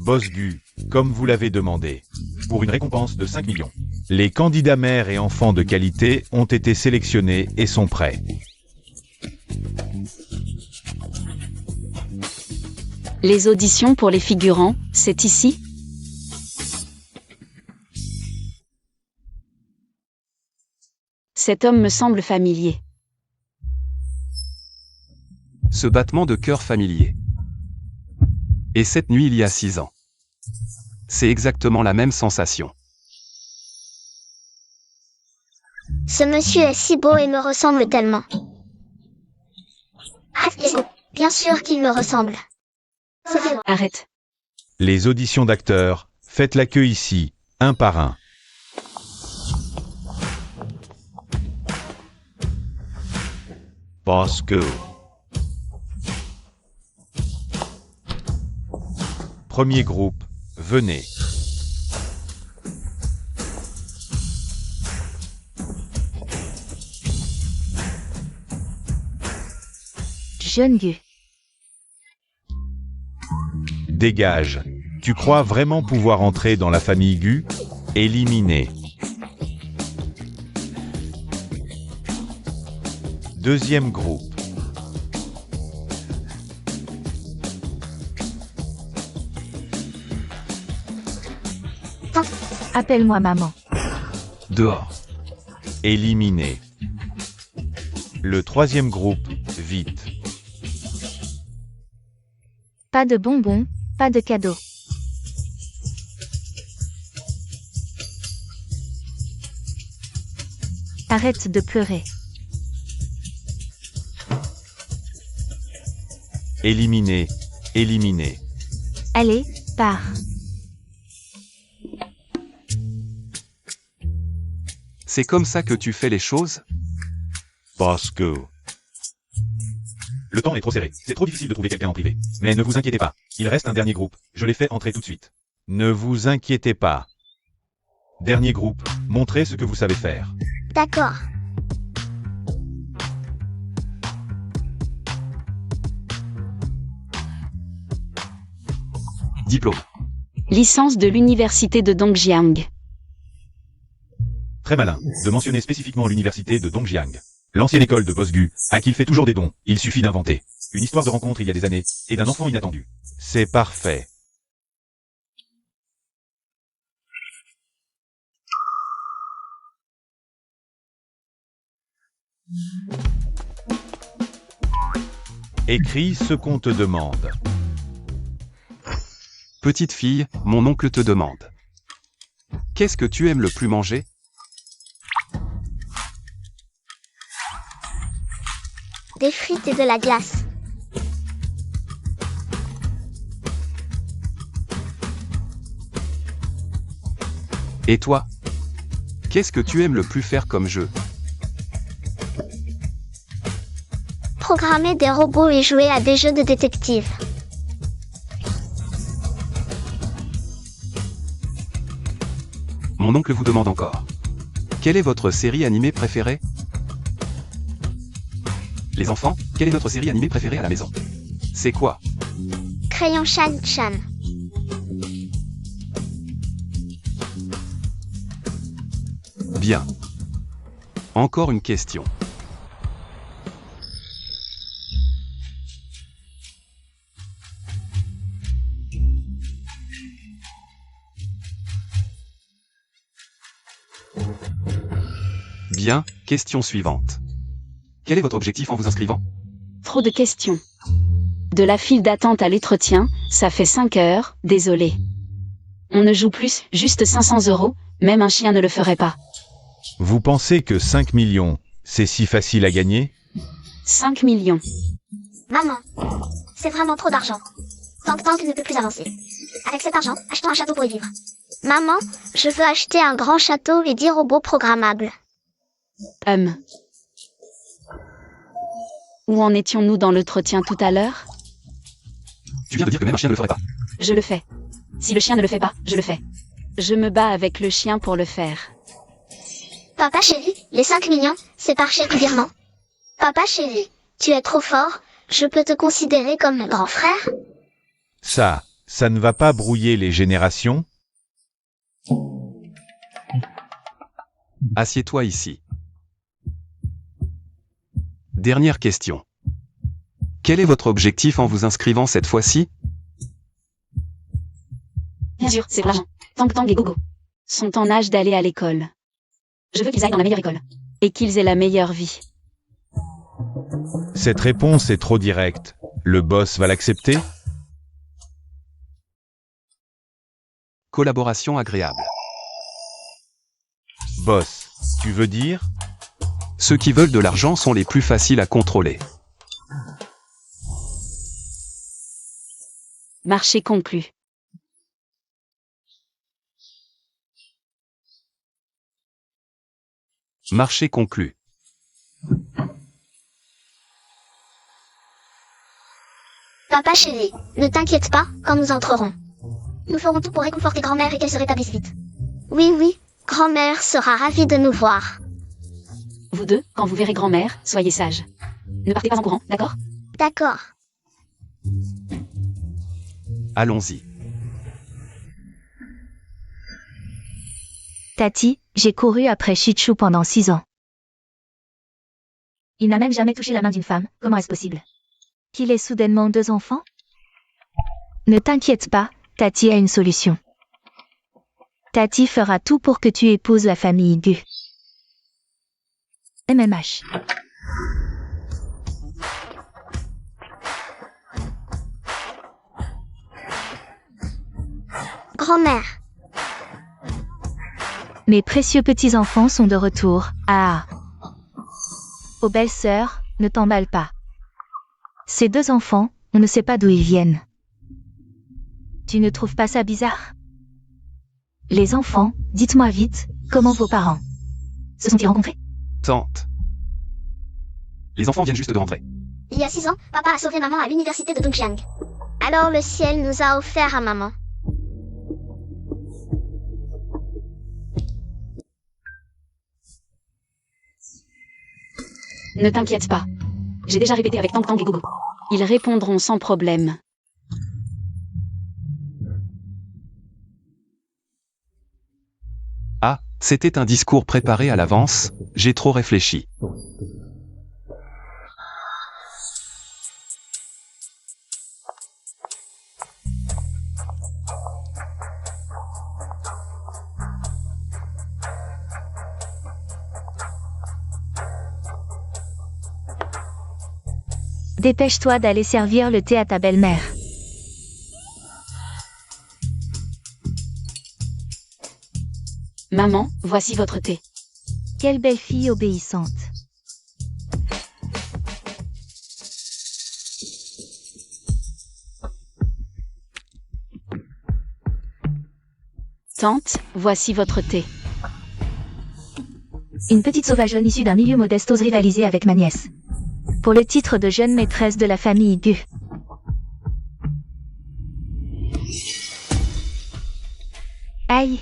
Boss Gu, comme vous l'avez demandé, pour une récompense de 5 millions. Les candidats mères et enfants de qualité ont été sélectionnés et sont prêts. Les auditions pour les figurants, c'est ici? Cet homme me semble familier. Ce battement de cœur familier. Et cette nuit il y a 6 ans. C'est exactement la même sensation. Ce monsieur est si beau et me ressemble tellement. Bien sûr qu'il me ressemble. Arrête. Les auditions d'acteurs, faites la queue ici, un par un. Boss Gu. Premier groupe, venez. Jeune Gu. Dégage. Tu crois vraiment pouvoir entrer dans la famille Gu? Éliminé. Deuxième groupe. Appelle-moi maman. Dehors. Éliminé. Le troisième groupe, vite. Pas de bonbons, pas de cadeaux. Arrête de pleurer. Éliminé. Éliminé. Allez, pars. C'est comme ça que tu fais les choses? Boss Gu. Le temps est trop serré. C'est trop difficile de trouver quelqu'un en privé. Mais ne vous inquiétez pas. Il reste un dernier groupe. Je l'ai fait entrer tout de suite. Ne vous inquiétez pas. Dernier groupe. Montrez ce que vous savez faire. D'accord. Diplôme. Licence de l'université de Dongjiang. Très malin de mentionner spécifiquement l'université de Dongjiang. L'ancienne école de Boss Gu, à qui il fait toujours des dons. Il suffit d'inventer une histoire de rencontre il y a des années, et d'un enfant inattendu. C'est parfait. Écris ce qu'on te demande. Petite fille, mon oncle te demande. Qu'est-ce que tu aimes le plus manger? Des frites et de la glace. Et toi? Qu'est-ce que tu aimes le plus faire comme jeu? Programmer des robots et jouer à des jeux de détective. Mon oncle vous demande encore. Quelle est votre série animée préférée? Les enfants, quelle est notre série animée préférée à la maison? C'est quoi? Crayon Shan-chan. Bien. Encore une question. Bien, question suivante. Quel est votre objectif en vous inscrivant? Trop de questions. De la file d'attente à l'entretien, ça fait 5 heures, désolé. On ne joue plus, juste 500 €, même un chien ne le ferait pas. Vous pensez que 5 millions, c'est si facile à gagner? 5 millions. Maman, c'est vraiment trop d'argent. Tank ne peut plus avancer. Avec cet argent, achetons un château pour y vivre. Maman, je veux acheter un grand château et 10 robots programmables. Où en étions-nous dans l'entretien tout à l'heure? Tu viens de dire que même un chien ne le ferait pas. Je le fais. Si le chien ne le fait pas, je le fais. Je me bats avec le chien pour le faire. Papa chéri, les 5 millions, c'est par chèque ou virement. Papa chéri, tu es trop fort, je peux te considérer comme mon grand frère? Ça, Ça ne va pas brouiller les générations? Assieds-toi ici. Dernière question. Quel est votre objectif en vous inscrivant cette fois-ci? Bien sûr, c'est l'argent. Tang Tang et Gogo sont en âge d'aller à l'école. Je veux qu'ils aillent dans la meilleure école. Et qu'ils aient la meilleure vie. Cette réponse est trop directe. Le boss va l'accepter? Collaboration agréable. Boss, tu veux dire? Ceux qui veulent de l'argent sont les plus faciles à contrôler. Marché conclu. Marché conclu. Papa chéri, ne t'inquiète pas, quand nous entrerons. Nous ferons tout pour réconforter grand-mère et qu'elle se rétablisse vite. Oui, oui, grand-mère sera ravie de nous voir. Vous deux, quand vous verrez grand-mère, soyez sages. Ne partez pas en courant, d'accord? D'accord. Allons-y. Tati, j'ai couru après Chichou pendant 6 ans. Il n'a même jamais touché la main d'une femme. Comment est-ce possible? Qu'il ait soudainement 2 enfants? Ne t'inquiète pas, Tati a une solution. Tati fera tout pour que tu épouses la famille Gu. MMH. Grand-mère, Mes précieux petits-enfants sont de retour. Ah. Aux belles sœurs, ne t'emballe pas. Ces 2 enfants, on ne sait pas d'où ils viennent. Tu ne trouves pas ça bizarre? Les enfants, dites-moi vite, comment vos parents se sont-ils rencontrés? Tante. Les enfants viennent juste de rentrer. il y a 6 ans, papa a sauvé maman à l'université de Dongxiang. Alors le ciel nous a offert à maman. Ne t'inquiète pas. J'ai déjà répété avec Tang Tang et Gogo. Ils répondront sans problème. Ah, c'était un discours préparé à l'avance, j'ai trop réfléchi. Dépêche-toi d'aller servir le thé à ta belle-mère. Maman, voici votre thé. Quelle belle fille obéissante. Tante, voici votre thé. Une petite sauvageonne issue d'un milieu modeste ose rivaliser avec ma nièce. Pour le titre de jeune maîtresse de la famille Gu. Aïe.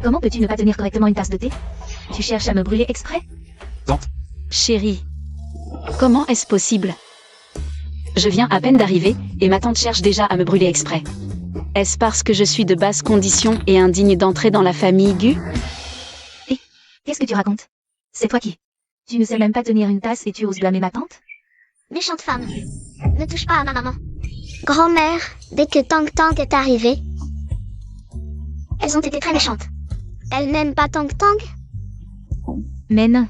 Comment peux-tu ne pas tenir correctement une tasse de thé? Tu cherches à me brûler exprès? Tante. Chérie, comment est-ce possible? Je viens à peine d'arriver, et ma tante cherche déjà à me brûler exprès. Est-ce parce que je suis de basse condition et indigne d'entrer dans la famille Gu? Hé, qu'est-ce que tu racontes? C'est toi qui? Tu ne sais même pas tenir une tasse et tu oses blâmer ma tante? Méchante femme. Ne touche pas à ma maman. Grand-mère, dès que Tang Tang est arrivée, elles ont été très méchantes. Elles n'aiment pas Tang Tang? Mais non.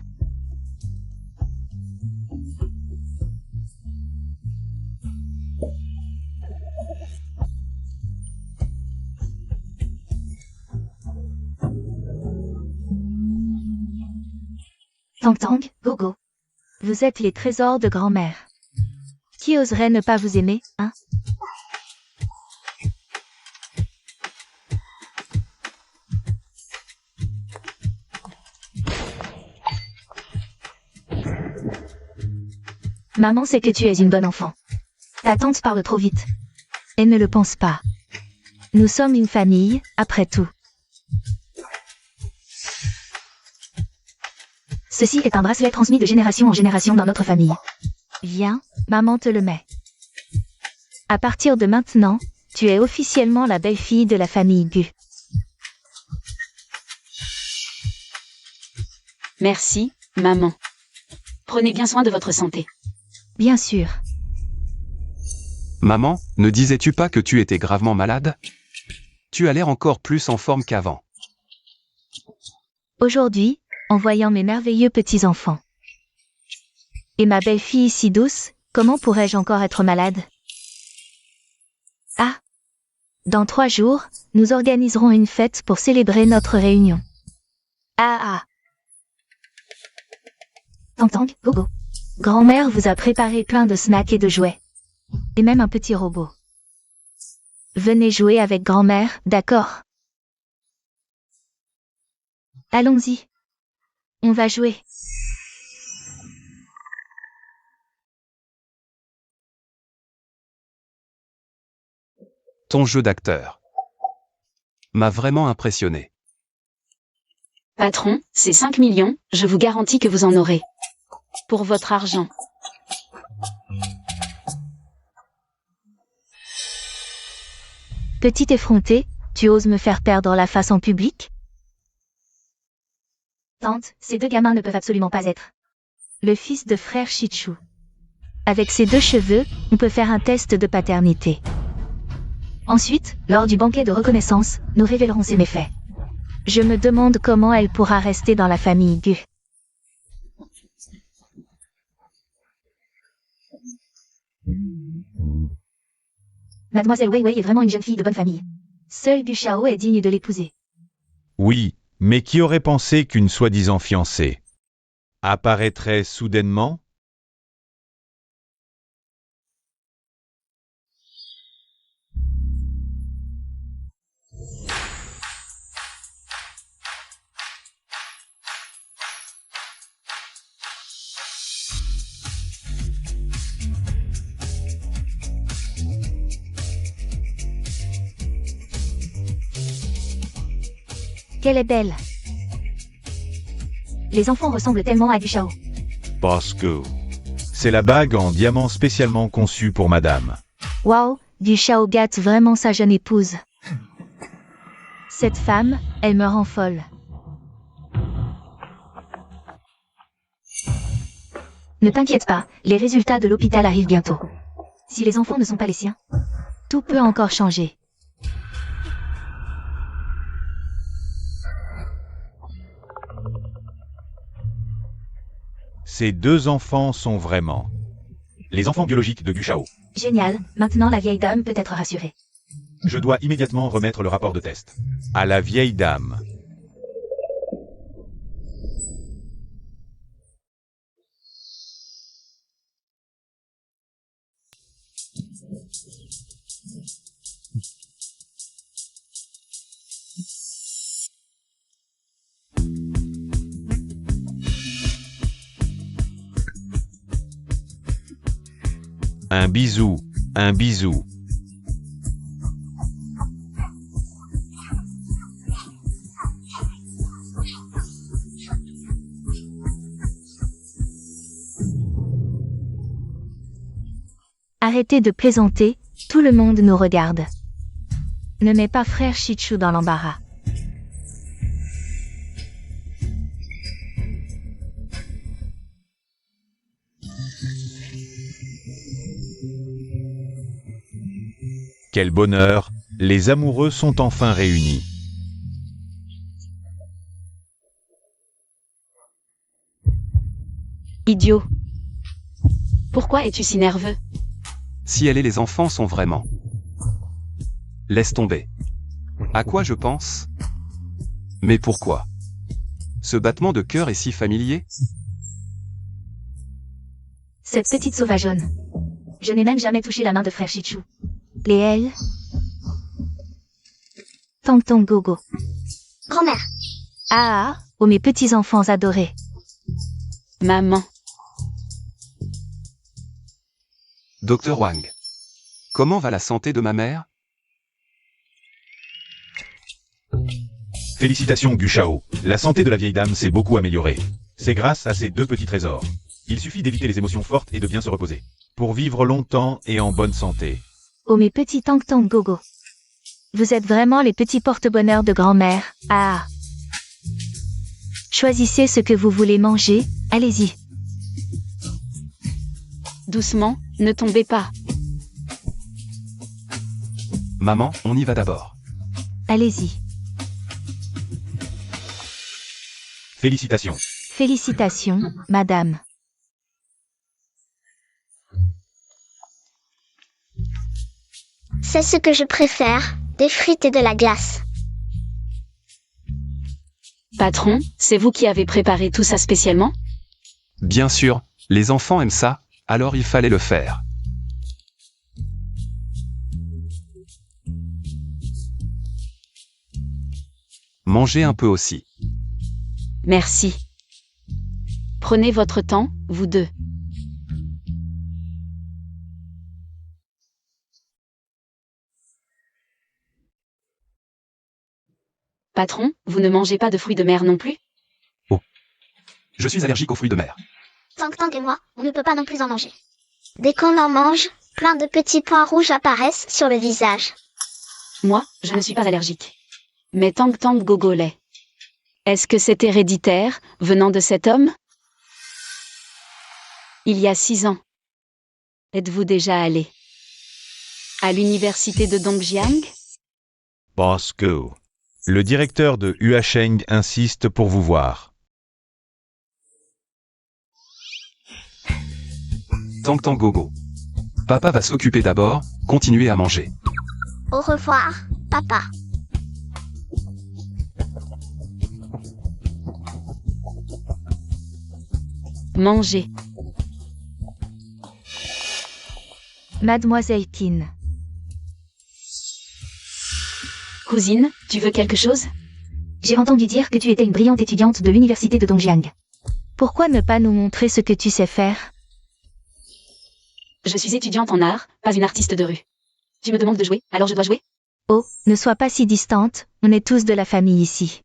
Tang Tang, Gogo. Vous êtes les trésors de grand-mère. Qui oserait ne pas vous aimer, hein? Maman sait que tu es une bonne enfant. Ta tante parle trop vite. Elle ne le pense pas. Nous sommes une famille, après tout. Ceci est un bracelet transmis de génération en génération dans notre famille. Viens, maman te le met. À partir de maintenant, Tu es officiellement la belle-fille de la famille Gu. Merci, maman. Prenez bien soin de votre santé. Bien sûr. Maman, ne disais-tu pas que tu étais gravement malade? Tu as l'air encore plus en forme qu'avant. Aujourd'hui, en voyant mes merveilleux petits-enfants. Et ma belle-fille si douce, comment pourrais-je encore être malade? Ah! Dans 3 jours, nous organiserons une fête pour célébrer notre réunion. Ah! Tang, Gogo. Grand-mère vous a préparé plein de snacks et de jouets. Et même un petit robot. Venez jouer avec grand-mère, d'accord? Allons-y. On va jouer. Ton jeu d'acteur m'a vraiment impressionné. Patron, c'est 5 millions, je vous garantis que vous en aurez. Pour votre argent. Petit effronté, tu oses me faire perdre la face en public? Tante, ces 2 gamins ne peuvent absolument pas être le fils de frère Shichu. Avec ses 2 cheveux, on peut faire un test de paternité. Ensuite, lors du banquet de reconnaissance, nous révélerons ses méfaits. Je me demande comment elle pourra rester dans la famille Gu. Mademoiselle Wei Wei est vraiment une jeune fille de bonne famille. Seul Gu Shao est digne de l'épouser. Oui, mais qui aurait pensé qu'une soi-disant fiancée apparaîtrait soudainement? Qu'elle est belle. Les enfants ressemblent tellement à Gu Shao. Parce que c'est la bague en diamant spécialement conçue pour madame. Waouh, Gu Shao gâte vraiment sa jeune épouse. Cette femme, elle me rend folle. Ne t'inquiète pas, les résultats de l'hôpital arrivent bientôt. Si les enfants ne sont pas les siens, tout peut encore changer. Ces 2 enfants sont vraiment les enfants biologiques de Gu Shao. Génial, maintenant la vieille dame peut être rassurée. Je dois immédiatement remettre le rapport de test à la vieille dame. Un bisou, un bisou. Arrêtez de plaisanter, tout le monde nous regarde. Ne mets pas frère Shichu dans l'embarras. Quel bonheur, les amoureux sont enfin réunis. Idiot. Pourquoi es-tu si nerveux? Si elle et les enfants sont vraiment... Laisse tomber. À quoi je pense? Mais pourquoi? Ce battement de cœur est si familier? Cette petite sauvageonne. Je n'ai même jamais touché la main de frère Shichu. Et elle? Tang Gogo. Grand-mère, Ah, oh mes petits enfants adorés. Maman. Docteur Wang. Comment va la santé de ma mère? Félicitations Gu Shao, la santé de la vieille dame s'est beaucoup améliorée. C'est grâce à ces 2 petits trésors. Il suffit d'éviter les émotions fortes et de bien se reposer. Pour vivre longtemps et en bonne santé. Oh mes petits tank gogo. Vous êtes vraiment les petits porte-bonheur de grand-mère. Ah. Choisissez ce que vous voulez manger, allez-y. Doucement, ne tombez pas. Maman, on y va d'abord. Allez-y. Félicitations. Félicitations, madame. C'est ce que je préfère, des frites et de la glace. Patron, c'est vous qui avez préparé tout ça spécialement? Bien sûr, les enfants aiment ça, alors il fallait le faire. Mangez un peu aussi. Merci. Prenez votre temps, vous deux. Patron, vous ne mangez pas de fruits de mer non plus? Je suis allergique aux fruits de mer. Tank et moi, on ne peut pas non plus en manger. Dès qu'on en mange, plein de petits points rouges apparaissent sur le visage. Moi, je ne suis pas allergique. Mais Tank Gogo l'est. Est-ce que c'est héréditaire, venant de cet homme? Il y a 6 ans. Êtes-vous déjà allé à l'université de Dongjiang? Bosco. Le directeur de Huasheng insiste pour vous voir. Tank gogo. Papa va s'occuper d'abord, continuez à manger. Au revoir, papa. Mangez. Mademoiselle Qin. Cousine, tu veux quelque chose? J'ai entendu dire que tu étais une brillante étudiante de l'université de Dongjiang. Pourquoi ne pas nous montrer ce que tu sais faire? Je suis étudiante en art, pas une artiste de rue. Tu me demandes de jouer, alors je dois jouer? Oh, ne sois pas si distante, on est tous de la famille ici.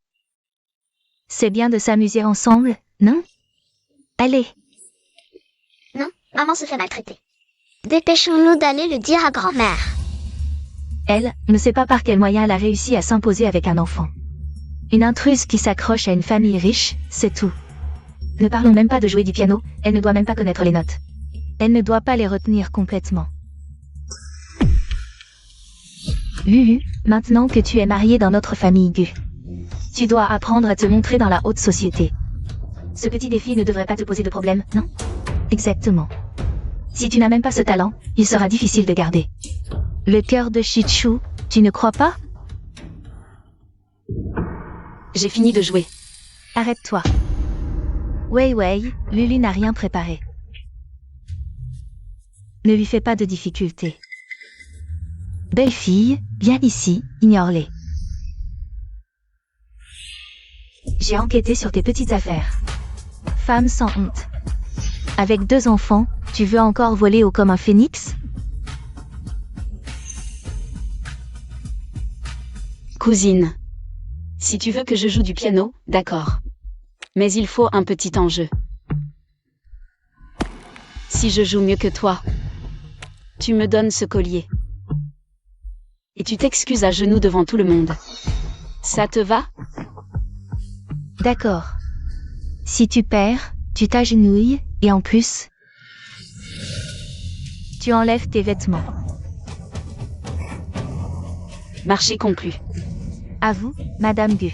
C'est bien de s'amuser ensemble, non? Allez. Non, maman se fait maltraiter. Dépêchons-nous d'aller le dire à grand-mère. Elle ne sait pas par quel moyen elle a réussi à s'imposer avec un enfant. Une intruse qui s'accroche à une famille riche, c'est tout. Ne parlons même pas de jouer du piano, elle ne doit même pas connaître les notes. Elle ne doit pas les retenir complètement. Lulu, maintenant que tu es mariée dans notre famille Gu, tu dois apprendre à te montrer dans la haute société. Ce petit défi ne devrait pas te poser de problème, non? Exactement. Si tu n'as même pas ce talent, il sera difficile de garder. Le cœur de Shichu, tu ne crois pas? J'ai fini de jouer. Arrête-toi. Wei, Lulu n'a rien préparé. Ne lui fais pas de difficultés. Belle fille, viens ici, ignore-les. J'ai enquêté sur tes petites affaires. Femme sans honte. Avec 2 enfants, tu veux encore voler haut comme un phénix? Cousine. Si tu veux que je joue du piano, d'accord. Mais il faut un petit enjeu. Si je joue mieux que toi, tu me donnes ce collier. Et tu t'excuses à genoux devant tout le monde. Ça te va? D'accord. Si tu perds, tu t'agenouilles, et en plus, tu enlèves tes vêtements. Marché conclu. À vous, Madame Gu.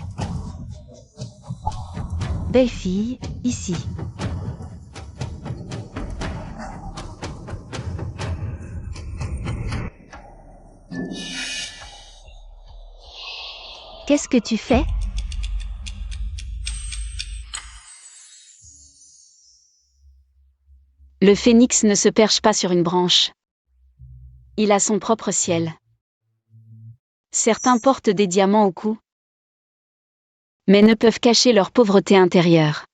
Belle fille, ici. Qu'est-ce que tu fais? Le phénix ne se perche pas sur une branche. Il a son propre ciel. Certains portent des diamants au cou, mais ne peuvent cacher leur pauvreté intérieure.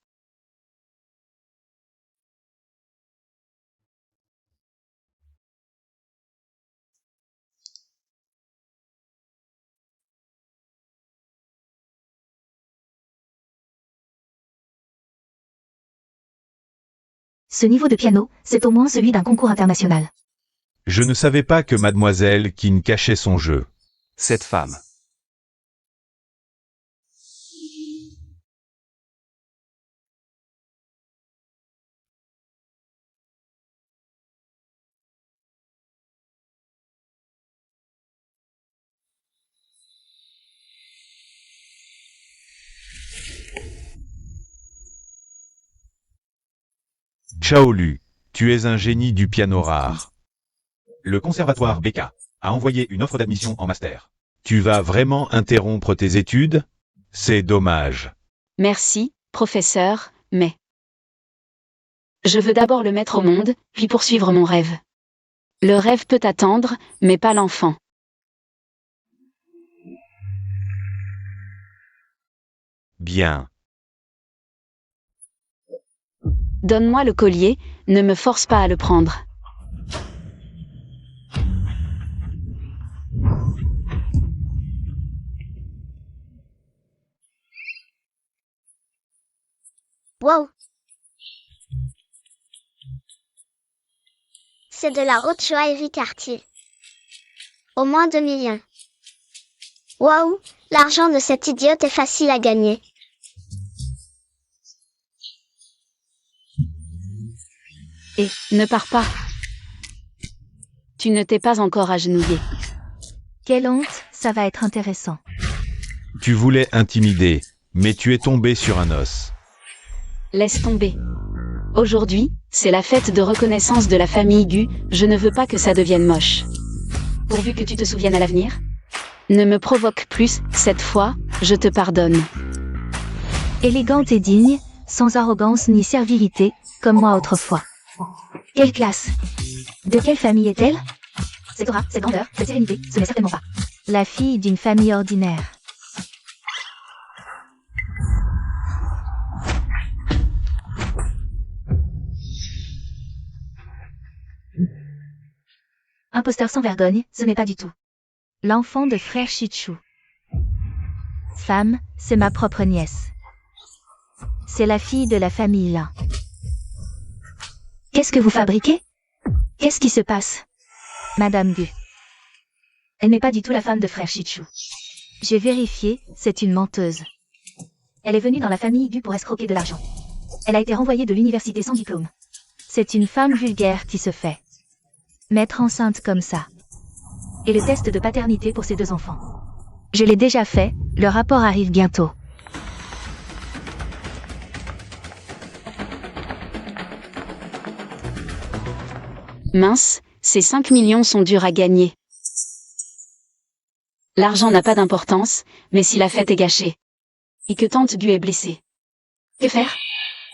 Ce niveau de piano, c'est au moins celui d'un concours international. Je ne savais pas que mademoiselle Kin cachait son jeu. Cette femme. Chaolu, tu es un génie du piano rare. Le conservatoire BK a envoyé une offre d'admission en master. Tu vas vraiment interrompre tes études? C'est dommage. Merci, professeur, mais... Je veux d'abord le mettre au monde, puis poursuivre mon rêve. Le rêve peut attendre, mais pas l'enfant. Bien. Donne-moi le collier, ne me force pas à le prendre. Wow. C'est de la haute joaillerie quartier. Au moins 2 millions. Waouh, l'argent de cette idiote est facile à gagner. Et, ne pars pas. Tu ne t'es pas encore agenouillé. Quelle honte, ça va être intéressant. Tu voulais intimider, mais tu es tombé sur un os. Laisse tomber. Aujourd'hui, c'est la fête de reconnaissance de la famille Gu, je ne veux pas que ça devienne moche. Pourvu que tu te souviennes à l'avenir. Ne me provoque plus, cette fois, je te pardonne. Élégante et digne, sans arrogance ni servilité, comme moi autrefois. Quelle classe! De quelle famille est-elle? Cette aura, cette grandeur, cette sérénité, ce n'est certainement pas la fille d'une famille ordinaire. Imposteur sans vergogne, ce n'est pas du tout l'enfant de frère Shichu. Femme, c'est ma propre nièce. C'est la fille de la famille là. Qu'est-ce que vous fabriquez? Qu'est-ce qui se passe? Madame Gu. Elle n'est pas du tout la femme de frère Shichu. J'ai vérifié, c'est une menteuse. Elle est venue dans la famille Gu pour escroquer de l'argent. Elle a été renvoyée de l'université sans diplôme. C'est une femme vulgaire qui se fait mettre enceinte comme ça. Et le test de paternité pour ses 2 enfants. Je l'ai déjà fait, le rapport arrive bientôt. Mince, ces 5 millions sont durs à gagner. L'argent n'a pas d'importance, mais si la fête est gâchée. Et que tante Gu est blessée. Que faire?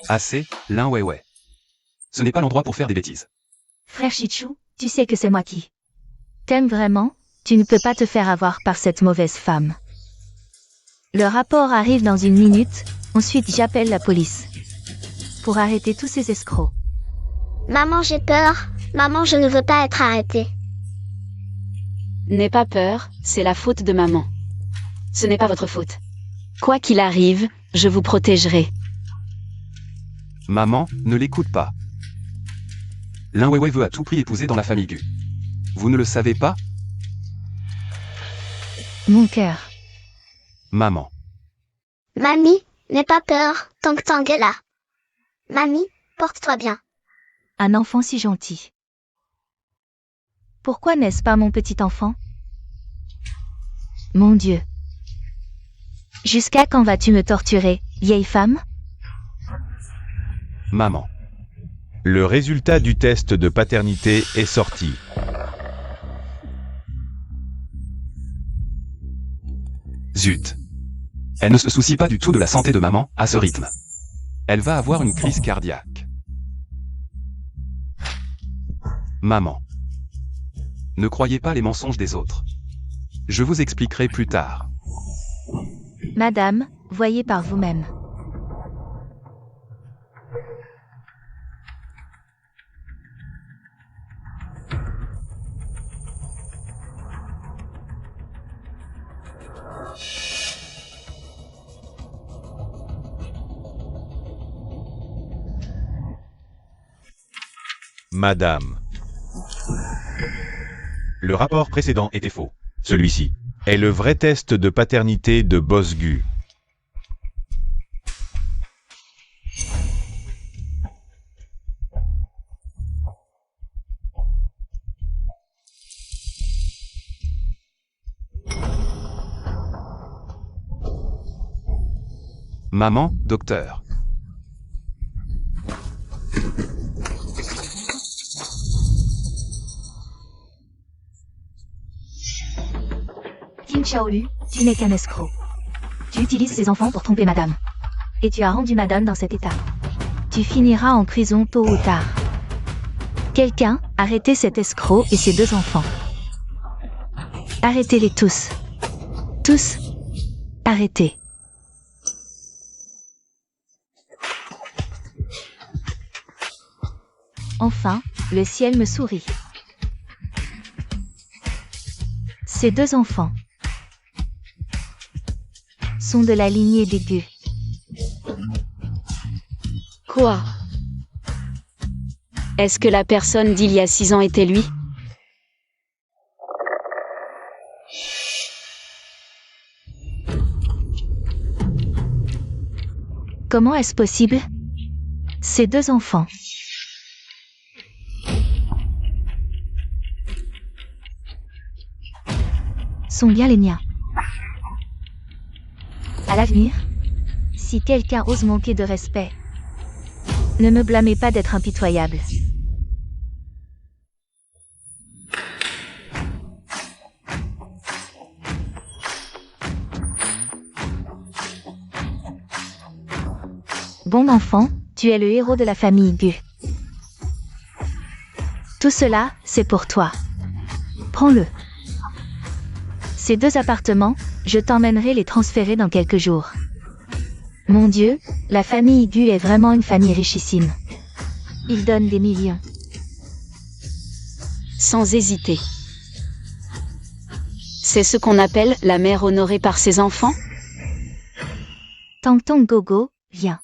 Assez, l'un ouais. Ce n'est pas l'endroit pour faire des bêtises. Frère Shichu, tu sais que c'est moi qui t'aime vraiment, tu ne peux pas te faire avoir par cette mauvaise femme. Le rapport arrive dans 1 minute, ensuite j'appelle la police. Pour arrêter tous ces escrocs. Maman, j'ai peur. Maman, je ne veux pas être arrêtée. N'aie pas peur, c'est la faute de maman. Ce n'est pas votre faute. Quoi qu'il arrive, je vous protégerai. Maman, ne l'écoute pas. L'un ouais veut à tout prix épouser dans la famille Gu. Vous ne le savez pas? Mon cœur. Maman. Mamie, n'aie pas peur, Tang Tang est là. Mamie, porte-toi bien. Un enfant si gentil. Pourquoi n'est-ce pas mon petit enfant? Mon Dieu. Jusqu'à quand vas-tu me torturer, vieille femme? Maman. Le résultat du test de paternité est sorti. Zut. Elle ne se soucie pas du tout de la santé de maman, à ce rythme. Elle va avoir une crise cardiaque. Maman. Ne croyez pas les mensonges des autres. Je vous expliquerai plus tard. Madame, voyez par vous-même. Madame. Le rapport précédent était faux. Celui-ci est le vrai test de paternité de Boss Gu. Maman, docteur. Tim Xiaolu, tu n'es qu'un escroc. Tu utilises ces enfants pour tromper madame. Et tu as rendu madame dans cet état. Tu finiras en prison tôt ou tard. Quelqu'un, arrêtez cet escroc et ses 2 enfants. Arrêtez-les tous. Tous. Arrêtez. Enfin, le ciel me sourit. Ces 2 enfants sont de la lignée des Gu. Quoi? Est-ce que la personne d'il y a 6 ans était lui? Comment est-ce possible? Ces 2 enfants sont bien les miens. À l'avenir, si quelqu'un ose manquer de respect, ne me blâmez pas d'être impitoyable. Bon enfant, tu es le héros de la famille Gu. Tout cela, c'est pour toi. Prends-le. Ces 2 appartements, je t'emmènerai les transférer dans quelques jours. Mon Dieu, la famille Gu est vraiment une famille richissime. Ils donnent des millions. Sans hésiter. C'est ce qu'on appelle la mère honorée par ses enfants? Tang Tong Gogo, viens.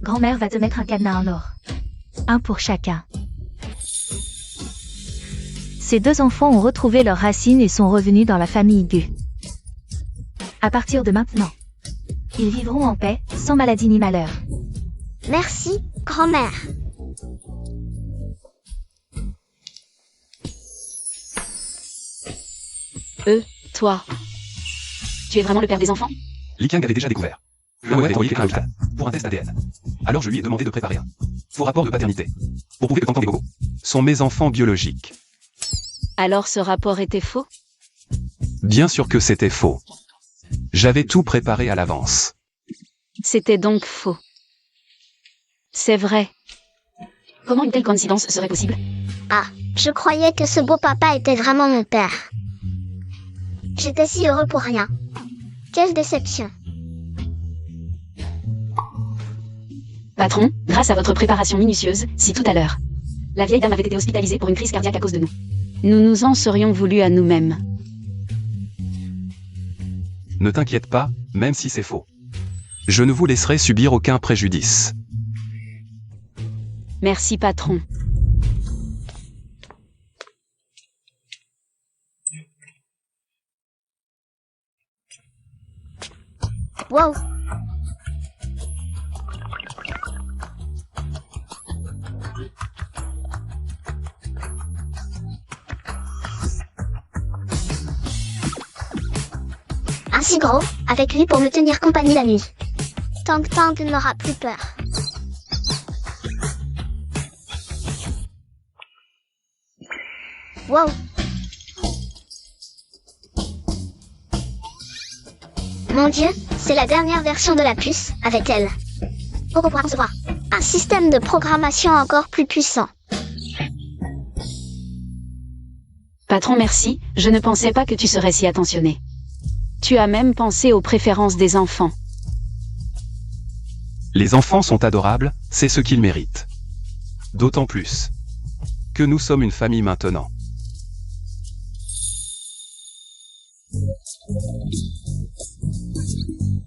Grand-mère va te mettre un cadenas en or. Un pour chacun. Ces 2 enfants ont retrouvé leurs racines et sont revenus dans la famille Gu. À partir de maintenant, ils vivront en paix, sans maladie ni malheur. Merci, grand-mère. Toi. Tu es vraiment le père des enfants? Li Qiang avait déjà découvert. Le avait envoyé quelqu'un à l'hôpital pour un test ADN. Alors je lui ai demandé de préparer un faux rapport de paternité pour prouver que Tantan et Gogo sont mes enfants biologiques. Alors ce rapport était faux? Bien sûr que c'était faux. J'avais tout préparé à l'avance. C'était donc faux. C'est vrai. Comment une telle coïncidence serait possible? Ah, je croyais que ce beau papa était vraiment mon père. J'étais si heureux pour rien. Quelle déception. Patron, grâce à votre préparation minutieuse, si tout à l'heure, la vieille dame avait été hospitalisée pour une crise cardiaque à cause de nous. Nous nous en serions voulu à nous-mêmes. Ne t'inquiète pas, même si c'est faux. Je ne vous laisserai subir aucun préjudice. Merci patron. Wow. Un si gros, avec lui pour me tenir compagnie la nuit. Tang Tang n'aura plus peur. Wow. Mon Dieu, c'est la dernière version de la puce, avec elle. Pour pouvoir recevoir un système de programmation encore plus puissant. Patron, merci, je ne pensais pas que tu serais si attentionné. Tu as même pensé aux préférences des enfants. Les enfants sont adorables, c'est ce qu'ils méritent. D'autant plus que nous sommes une famille maintenant.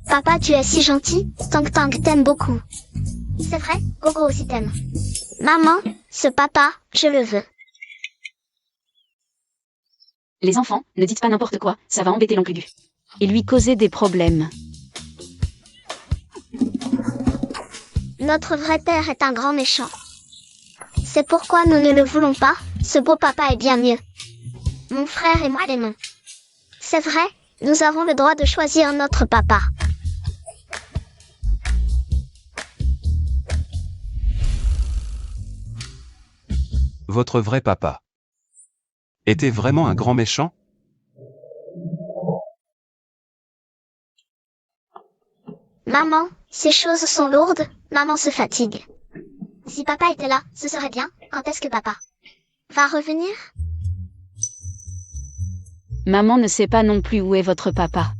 Papa, tu es si gentil, Tang Tang t'aime beaucoup. C'est vrai, Gogo aussi t'aime. Maman, ce papa, je le veux. Les enfants, ne dites pas n'importe quoi, ça va embêter l'oncle Gu. Et lui causer des problèmes. Notre vrai père est un grand méchant. C'est pourquoi nous ne le voulons pas, ce beau papa est bien mieux. Mon frère et moi l'aimons. C'est vrai, nous avons le droit de choisir notre papa. Votre vrai papa était vraiment un grand méchant? Maman, ces choses sont lourdes, maman se fatigue. Si papa était là, ce serait bien, quand est-ce que papa va revenir? Maman ne sait pas non plus où est votre papa.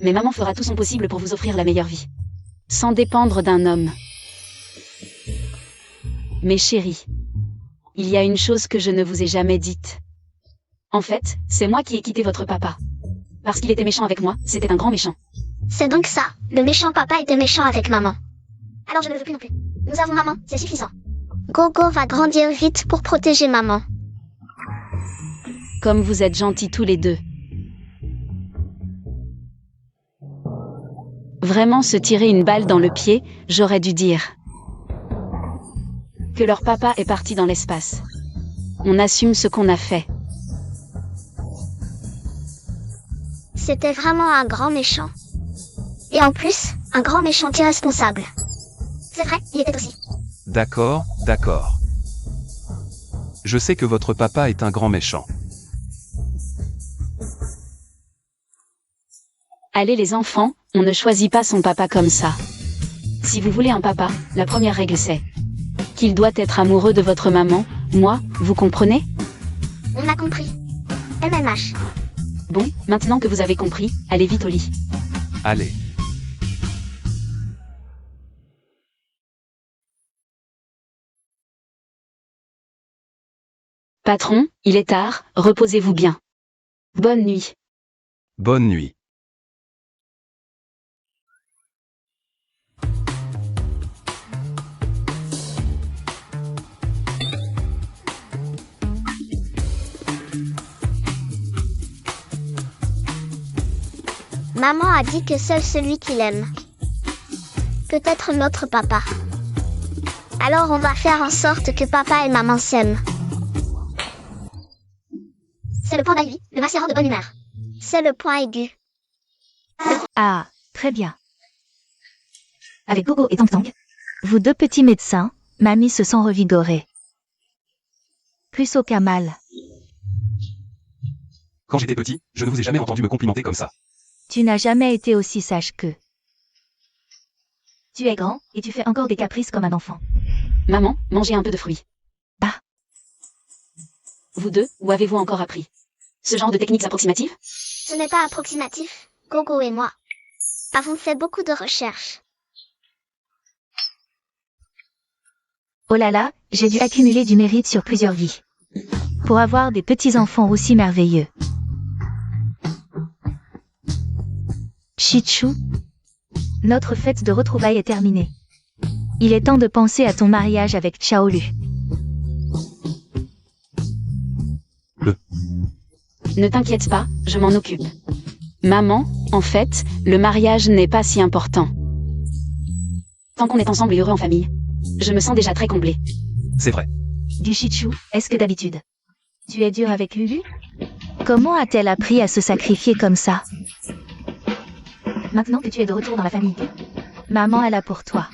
Mais maman fera tout son possible pour vous offrir la meilleure vie. Sans dépendre d'un homme. Mais chérie, il y a une chose que je ne vous ai jamais dite. En fait, c'est moi qui ai quitté votre papa. Parce qu'il était méchant avec moi, c'était un grand méchant. C'est donc ça, le méchant papa était méchant avec maman. Alors je ne le veux plus non plus. Nous avons maman, c'est suffisant. Gogo va grandir vite pour protéger maman. Comme vous êtes gentils tous les deux. Vraiment se tirer une balle dans le pied, j'aurais dû dire. Que leur papa est parti dans l'espace. On assume ce qu'on a fait. C'était vraiment un grand méchant. Et en plus, un grand méchant irresponsable. C'est vrai, il était aussi. D'accord, d'accord. Je sais que votre papa est un grand méchant. Allez les enfants, on ne choisit pas son papa comme ça. Si vous voulez un papa, la première règle c'est qu'il doit être amoureux de votre maman, moi, vous comprenez? On a compris. MMH. Bon, maintenant que vous avez compris, allez vite au lit. Allez. Patron, il est tard, reposez-vous bien. Bonne nuit. Bonne nuit. Maman a dit que seul celui qu'il aime peut être notre papa. Alors on va faire en sorte que papa et maman s'aiment. C'est le point d'Ivy, le macérat de bonne humeur. C'est le point aigu. Ah, très bien. Avec Gogo et Tang Tang. Vous deux petits médecins, mamie se sent revigorée. Plus aucun mal. Quand j'étais petit, je ne vous ai jamais entendu me complimenter comme ça. Tu n'as jamais été aussi sage que. Tu es grand, et tu fais encore des caprices comme un enfant. Maman, mangez un peu de fruits. Ah. Vous deux, où avez-vous encore appris ce genre de techniques approximatives? Ce n'est pas approximatif, Gogo et moi avons fait beaucoup de recherches. Oh là là, j'ai dû accumuler du mérite sur plusieurs vies. Pour avoir des petits-enfants aussi merveilleux. Chichou, notre fête de retrouvailles est terminée. Il est temps de penser à ton mariage avec Chaolu. Ne t'inquiète pas, je m'en occupe. Maman, en fait, le mariage n'est pas si important. Tant qu'on est ensemble et heureux en famille, je me sens déjà très comblée. C'est vrai. Du Chichou, est-ce que d'habitude tu es dur avec Lulu? Comment a-t-elle appris à se sacrifier comme ça? Maintenant que tu es de retour dans la famille. Maman est là pour toi.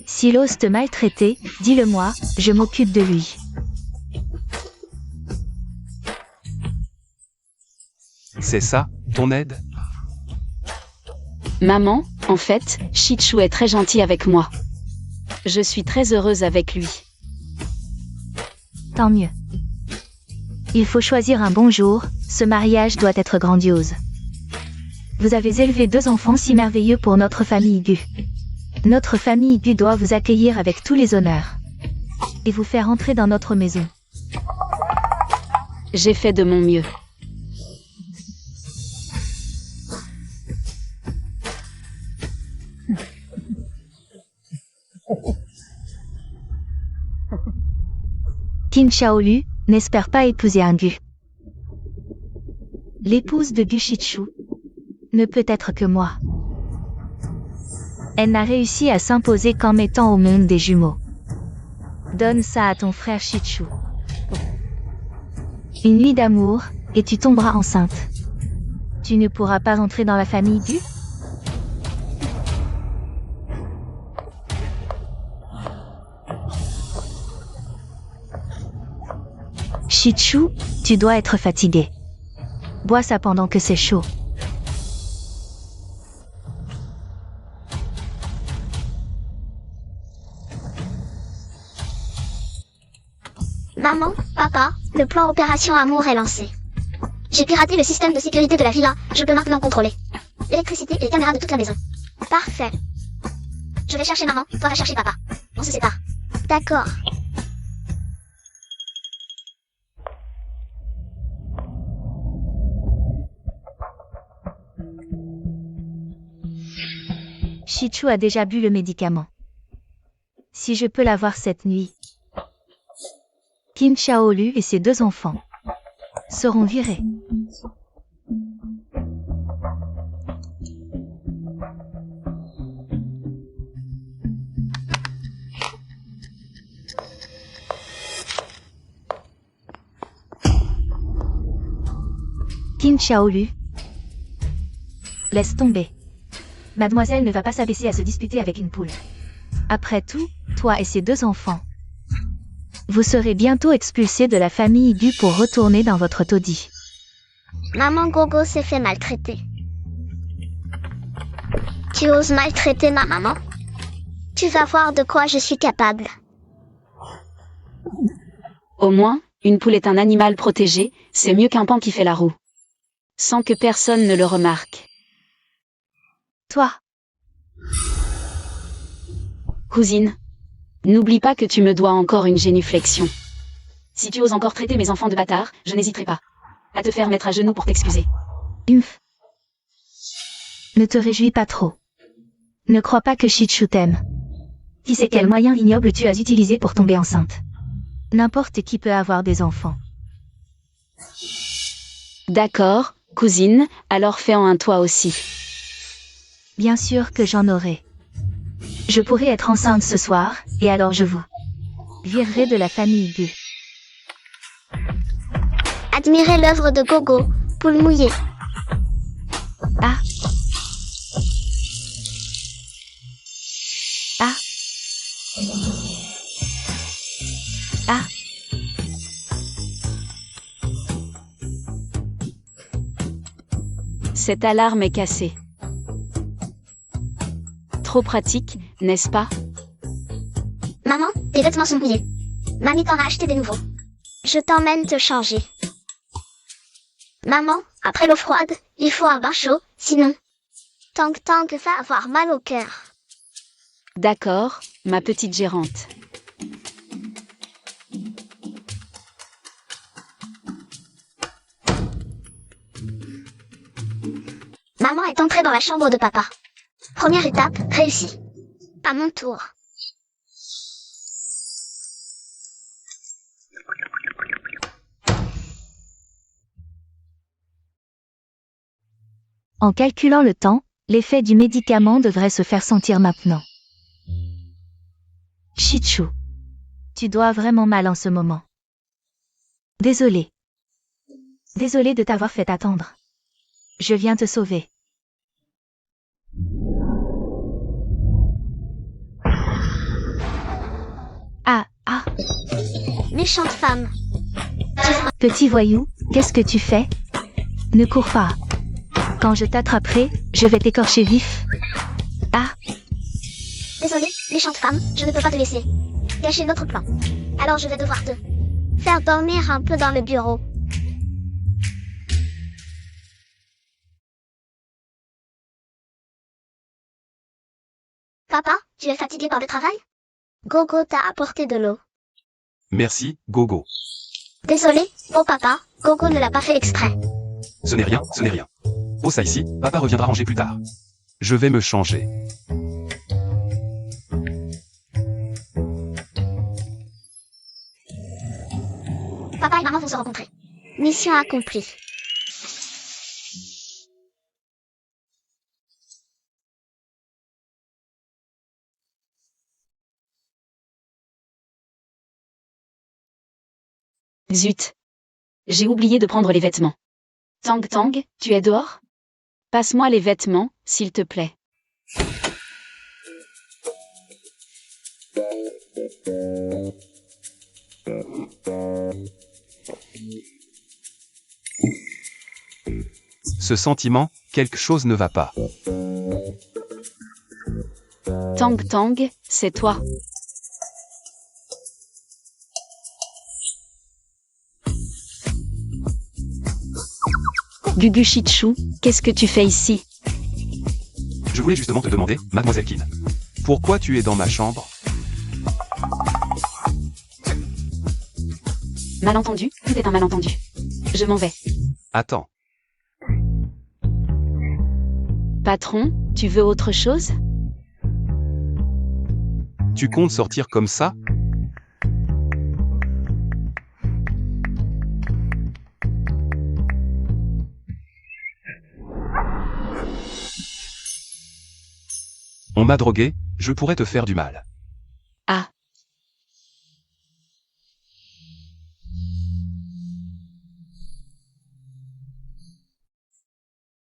S'il ose te maltraiter, dis-le-moi, je m'occupe de lui. C'est ça, ton aide? Maman, en fait, Chichou est très gentil avec moi. Je suis très heureuse avec lui. Tant mieux. Il faut choisir un bon jour, ce mariage doit être grandiose. Vous avez élevé 2 enfants si merveilleux pour notre famille Gu. Notre famille Gu doit vous accueillir avec tous les honneurs. Et vous faire entrer dans notre maison. J'ai fait de mon mieux. King Shaolu, n'espère pas épouser un Gu. L'épouse de Gushichu ne peut être que moi. Elle n'a réussi à s'imposer qu'en mettant au monde des jumeaux. Donne ça à ton frère Shichu. Une nuit d'amour, et tu tomberas enceinte. Tu ne pourras pas rentrer dans la famille du... Shichu, tu dois être fatigué. Bois ça pendant que c'est chaud. Maman, papa, le plan Opération Amour est lancé. J'ai piraté le système de sécurité de la villa, je peux maintenant contrôler l'électricité et les caméras de toute la maison. Parfait. Je vais chercher maman, toi va chercher papa. On se sépare. D'accord. Shichu a déjà bu le médicament. Si je peux l'avoir cette nuit. Kim Chaolu et ses 2 enfants seront virés. Kim Chaolu. Laisse tomber. Mademoiselle ne va pas s'abaisser à se disputer avec une poule. Après tout, toi et ses 2 enfants. Vous serez bientôt expulsés de la famille Gu pour retourner dans votre taudis. Maman Gogo s'est fait maltraiter. Tu oses maltraiter ma maman? Tu vas voir de quoi je suis capable. Au moins, une poule est un animal protégé, c'est mieux qu'un paon qui fait la roue. Sans que personne ne le remarque. Toi, Cousine, n'oublie pas que tu me dois encore une génuflexion. Si tu oses encore traiter mes enfants de bâtards, je n'hésiterai pas à te faire mettre à genoux pour t'excuser. Umph. Ne te réjouis pas trop. Ne crois pas que Shichu t'aime. Qui sait quel moyen ignoble tu as utilisé pour tomber enceinte. N'importe qui peut avoir des enfants. D'accord, cousine, alors fais-en un toi aussi. Bien sûr que j'en aurai. Je pourrais être enceinte ce soir, et alors je vous virerai de la famille Gu. Admirez l'œuvre de Gogo, poule mouillée. Ah. Ah. Ah. Cette alarme est cassée. Trop pratique, n'est-ce pas? Maman, tes vêtements sont mouillés. Mamie t'en a acheté des nouveaux. Je t'emmène te changer. Maman, après l'eau froide, il faut un bain chaud, sinon... Tang va avoir mal au cœur. D'accord, ma petite gérante. Maman est entrée dans la chambre de papa. Première étape, réussie. À mon tour. En calculant le temps, l'effet du médicament devrait se faire sentir maintenant. Shichu. Tu dois vraiment mal en ce moment. Désolé. Désolé de t'avoir fait attendre. Je viens te sauver. Ah, ah. Méchante femme. Petit voyou, qu'est-ce que tu fais? Ne cours pas. Quand je t'attraperai, je vais t'écorcher vif. Ah. Désolée, méchante femme, je ne peux pas te laisser gâcher notre plan. Alors je vais devoir te faire dormir un peu dans le bureau. Papa, tu es fatigué par le travail? Gogo t'a apporté de l'eau. Merci, Gogo. Désolé, oh papa, Gogo ne l'a pas fait exprès. Ce n'est rien, ce n'est rien. Pose ça ici, papa reviendra ranger plus tard. Je vais me changer. Papa et maman vont se rencontrer. Mission accomplie. Zut. J'ai oublié de prendre les vêtements. Tang Tang, tu es dehors? Passe-moi les vêtements, s'il te plaît. Ce sentiment, quelque chose ne va pas. Tang Tang, c'est toi. Gugu Shichu, qu'est-ce que tu fais ici? Je voulais justement te demander, Mademoiselle Kin. Pourquoi tu es dans ma chambre? Malentendu, tout est un malentendu. Je m'en vais. Attends. Patron, tu veux autre chose? Tu comptes sortir comme ça? On m'a drogué, je pourrais te faire du mal. Ah.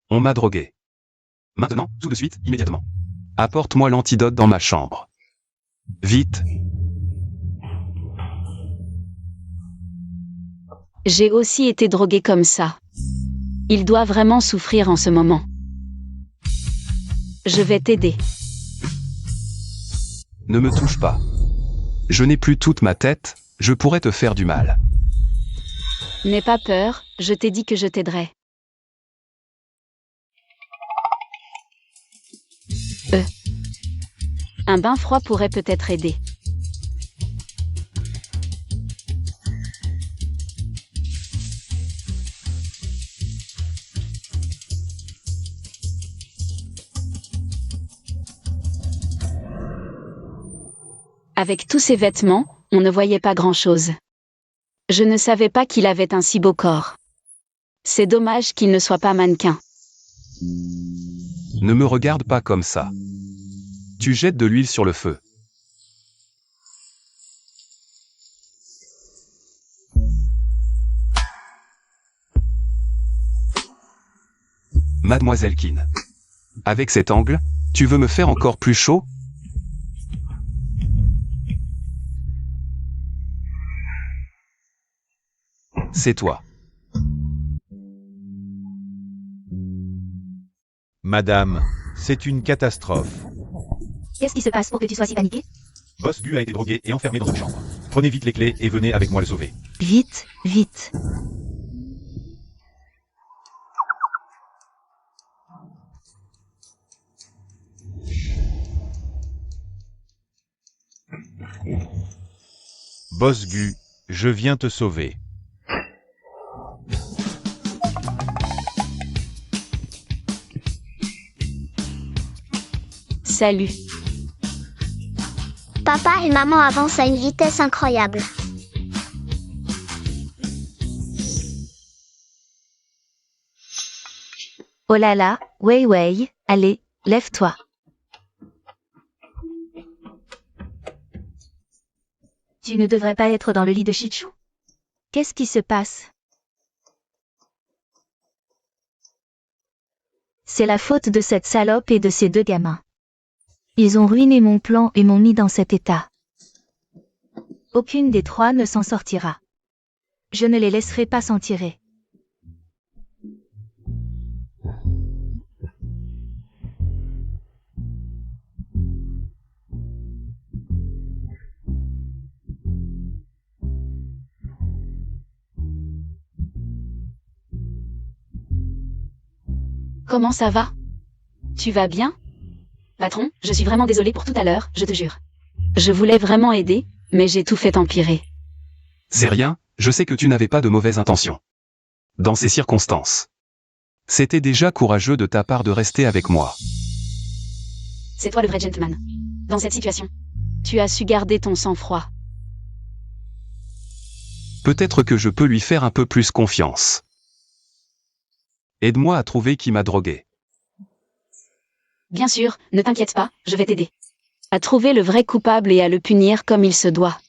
On m'a drogué. Maintenant, tout de suite, immédiatement. Apporte-moi l'antidote dans ma chambre. Vite. J'ai aussi été drogué comme ça. Il doit vraiment souffrir en ce moment. Je vais t'aider. Ne me touche pas. Je n'ai plus toute ma tête, je pourrais te faire du mal. N'aie pas peur, je t'ai dit que je t'aiderai. Un bain froid pourrait peut-être aider. Avec tous ces vêtements, on ne voyait pas grand-chose. Je ne savais pas qu'il avait un si beau corps. C'est dommage qu'il ne soit pas mannequin. Ne me regarde pas comme ça. Tu jettes de l'huile sur le feu. Mademoiselle Kin. Avec cet angle, tu veux me faire encore plus chaud? C'est toi. Madame, c'est une catastrophe. Qu'est-ce qui se passe pour que tu sois si paniqué? Boss Gu a été drogué et enfermé dans une chambre. Prenez vite les clés et venez avec moi le sauver. Vite, vite. Boss Gu, je viens te sauver. Salut. Papa et maman avancent à une vitesse incroyable. Oh là là, Wei Wei, allez, lève-toi. Tu ne devrais pas être dans le lit de Shichu. Qu'est-ce qui se passe? C'est la faute de cette salope et de ces deux gamins. Ils ont ruiné mon plan et m'ont mis dans cet état. Aucune des trois ne s'en sortira. Je ne les laisserai pas s'en tirer. Comment ça va? Tu vas bien? Patron, je suis vraiment désolée pour tout à l'heure, je te jure. Je voulais vraiment aider, mais j'ai tout fait empirer. C'est rien, je sais que tu n'avais pas de mauvaises intentions. Dans ces circonstances. C'était déjà courageux de ta part de rester avec moi. C'est toi le vrai gentleman. Dans cette situation. Tu as su garder ton sang-froid. Peut-être que je peux lui faire un peu plus confiance. Aide-moi à trouver qui m'a drogué. Bien sûr, ne t'inquiète pas, je vais t'aider. À trouver le vrai coupable et à le punir comme il se doit.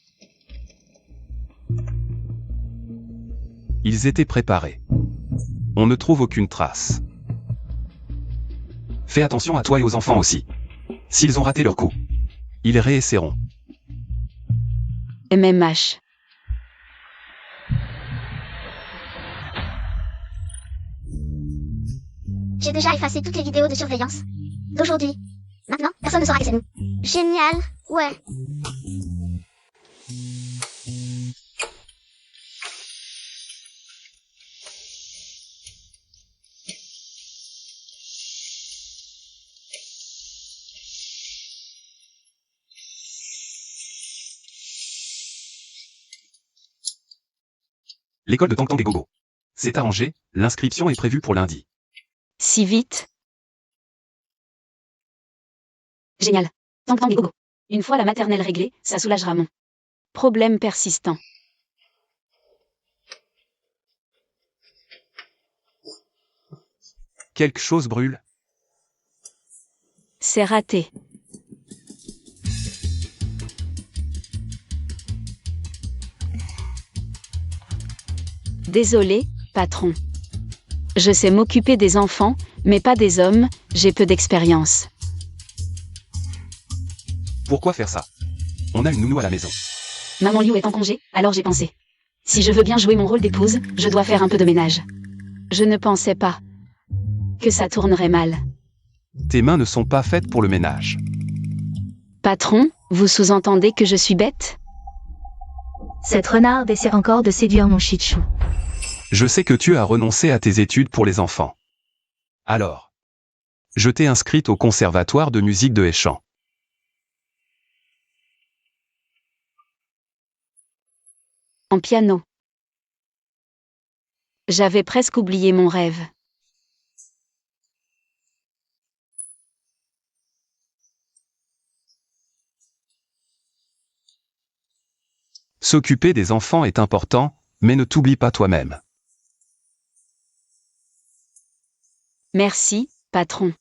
Ils étaient préparés. On ne trouve aucune trace. Fais attention à toi et aux enfants aussi. S'ils ont raté leur coup, ils réessaieront. MMH. J'ai déjà effacé toutes les vidéos de surveillance d'aujourd'hui. Maintenant, personne ne saura que c'est nous. Génial, ouais. L'école de Tang Tang et Gogo. C'est arrangé, l'inscription est prévue pour lundi. Si vite. Génial. Tang Tang et Gogo. Une fois la maternelle réglée, ça soulagera mon problème persistant. Quelque chose brûle. C'est raté. Désolé, patron. Je sais m'occuper des enfants, mais pas des hommes, j'ai peu d'expérience. Pourquoi faire ça? On a une nounou à la maison. Maman Liu est en congé, alors j'ai pensé. Si je veux bien jouer mon rôle d'épouse, je dois faire un peu de ménage. Je ne pensais pas que ça tournerait mal. Tes mains ne sont pas faites pour le ménage. Patron, vous sous-entendez que je suis bête? Cette renarde essaie encore de séduire mon Shih Tzu. Je sais que tu as renoncé à tes études pour les enfants. Alors, je t'ai inscrite au conservatoire de musique de Échamps. En piano. J'avais presque oublié mon rêve. S'occuper des enfants est important, mais ne t'oublie pas toi-même. Merci, patron.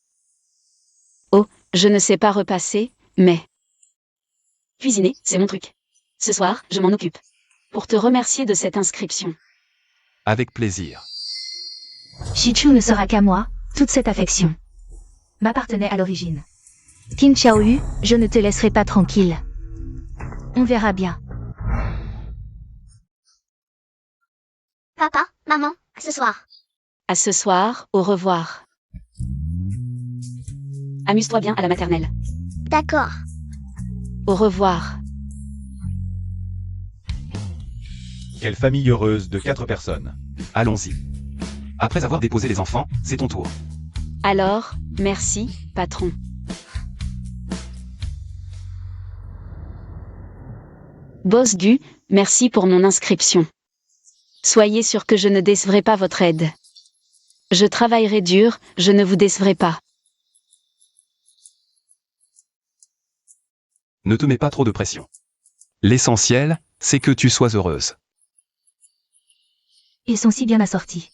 Oh, je ne sais pas repasser, mais... Cuisiner, c'est mon truc. Ce soir, je m'en occupe. Pour te remercier de cette inscription. Avec plaisir. Shih Tzu ne sera qu'à moi, toute cette affection m'appartenait à l'origine. Qin Xiaoyu, je ne te laisserai pas tranquille. On verra bien. Papa, maman, à ce soir. À ce soir, au revoir. Amuse-toi bien à la maternelle. D'accord. Au revoir. Quelle famille heureuse de 4 personnes. Allons-y. Après avoir déposé les enfants, c'est ton tour. Alors, merci, patron. Boss Gu, merci pour mon inscription. Soyez sûr que je ne décevrai pas votre aide. Je travaillerai dur, je ne vous décevrai pas. Ne te mets pas trop de pression. L'essentiel, c'est que tu sois heureuse. Ils sont si bien assortis.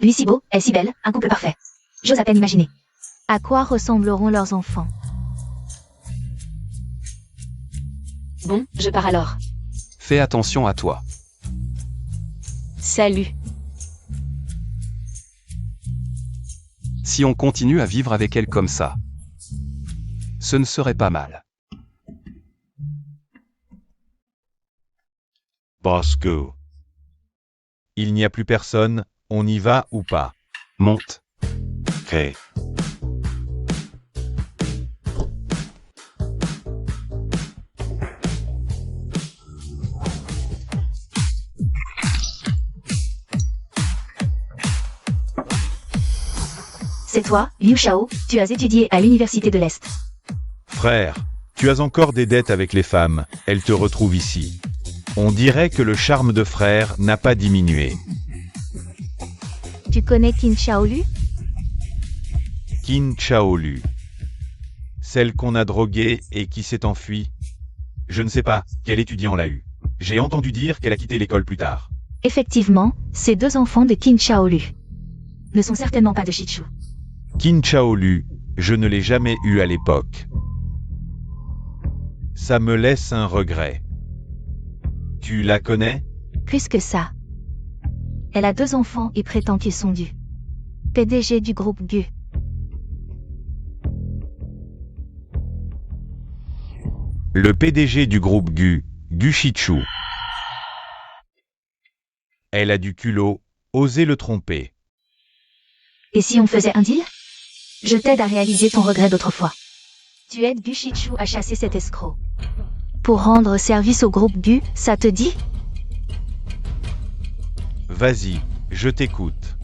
Lui si beau, elle si belle, un couple parfait. J'ose à peine imaginer. À quoi ressembleront leurs enfants? Bon, je pars alors. Fais attention à toi. Salut. Si on continue à vivre avec elle comme ça, ce ne serait pas mal. Boss Go. Il n'y a plus personne, on y va ou pas? Monte. Ok. C'est toi, Liu Shao, tu as étudié à l'Université de l'Est. Frère, tu as encore des dettes avec les femmes, elles te retrouvent ici. On dirait que le charme de frère n'a pas diminué. Tu connais Qin Xiaolu? Qin Xiaolu. Celle qu'on a droguée et qui s'est enfuie. Je ne sais pas, quel étudiant l'a eu. J'ai entendu dire qu'elle a quitté l'école plus tard. Effectivement, ces deux enfants de Qin Xiaolu ne sont certainement pas de Shih Tzu. Qin Xiaolu, je ne l'ai jamais eu à l'époque. Ça me laisse un regret. Tu la connais? Plus que ça. Elle a 2 enfants et prétend qu'ils sont du PDG du groupe GU. Le PDG du groupe GU, Gu Shichu. Elle a du culot, osez le tromper. Et si on faisait un deal? Je t'aide à réaliser ton regret d'autrefois. Tu aides Gu Shichu à chasser cet escroc. Pour rendre service au groupe GU, ça te dit? Vas-y, je t'écoute.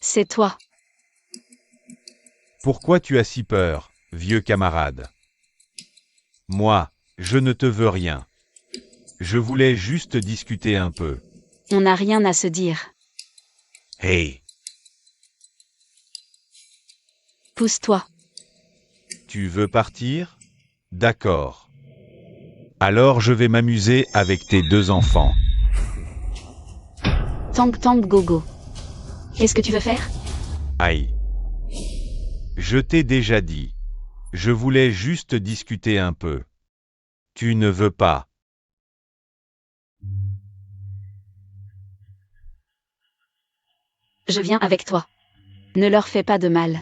C'est toi. Pourquoi tu as si peur, vieux camarade? Moi, je ne te veux rien. Je voulais juste discuter un peu. On n'a rien à se dire. Hey, Pousse-toi. tu veux partir? D'accord. Alors je vais m'amuser avec tes 2 enfants. Tang tang gogo. Qu'est-ce que tu veux faire? Aïe. Je t'ai déjà dit. Je voulais juste discuter un peu. Tu ne veux pas. Je viens avec toi. Ne leur fais pas de mal.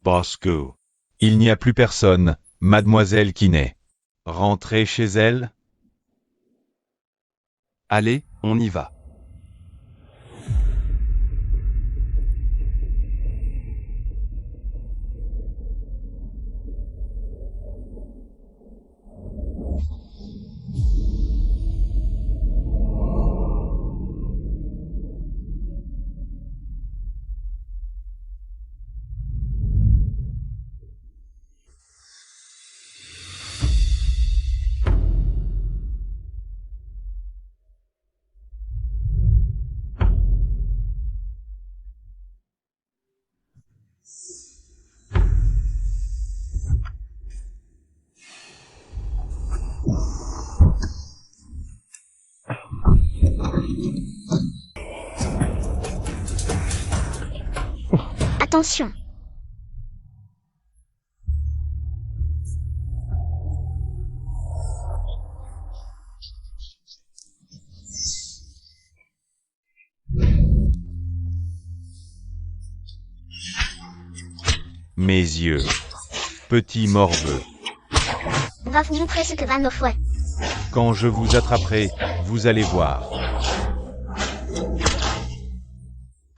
Bosco. Il n'y a plus personne, mademoiselle Kinney. Rentrez chez elle? Allez, on y va. Attention. Mes yeux. Petit morveux. On va vous montrer ce que valent nos fouets. Quand je vous attraperai, vous allez voir.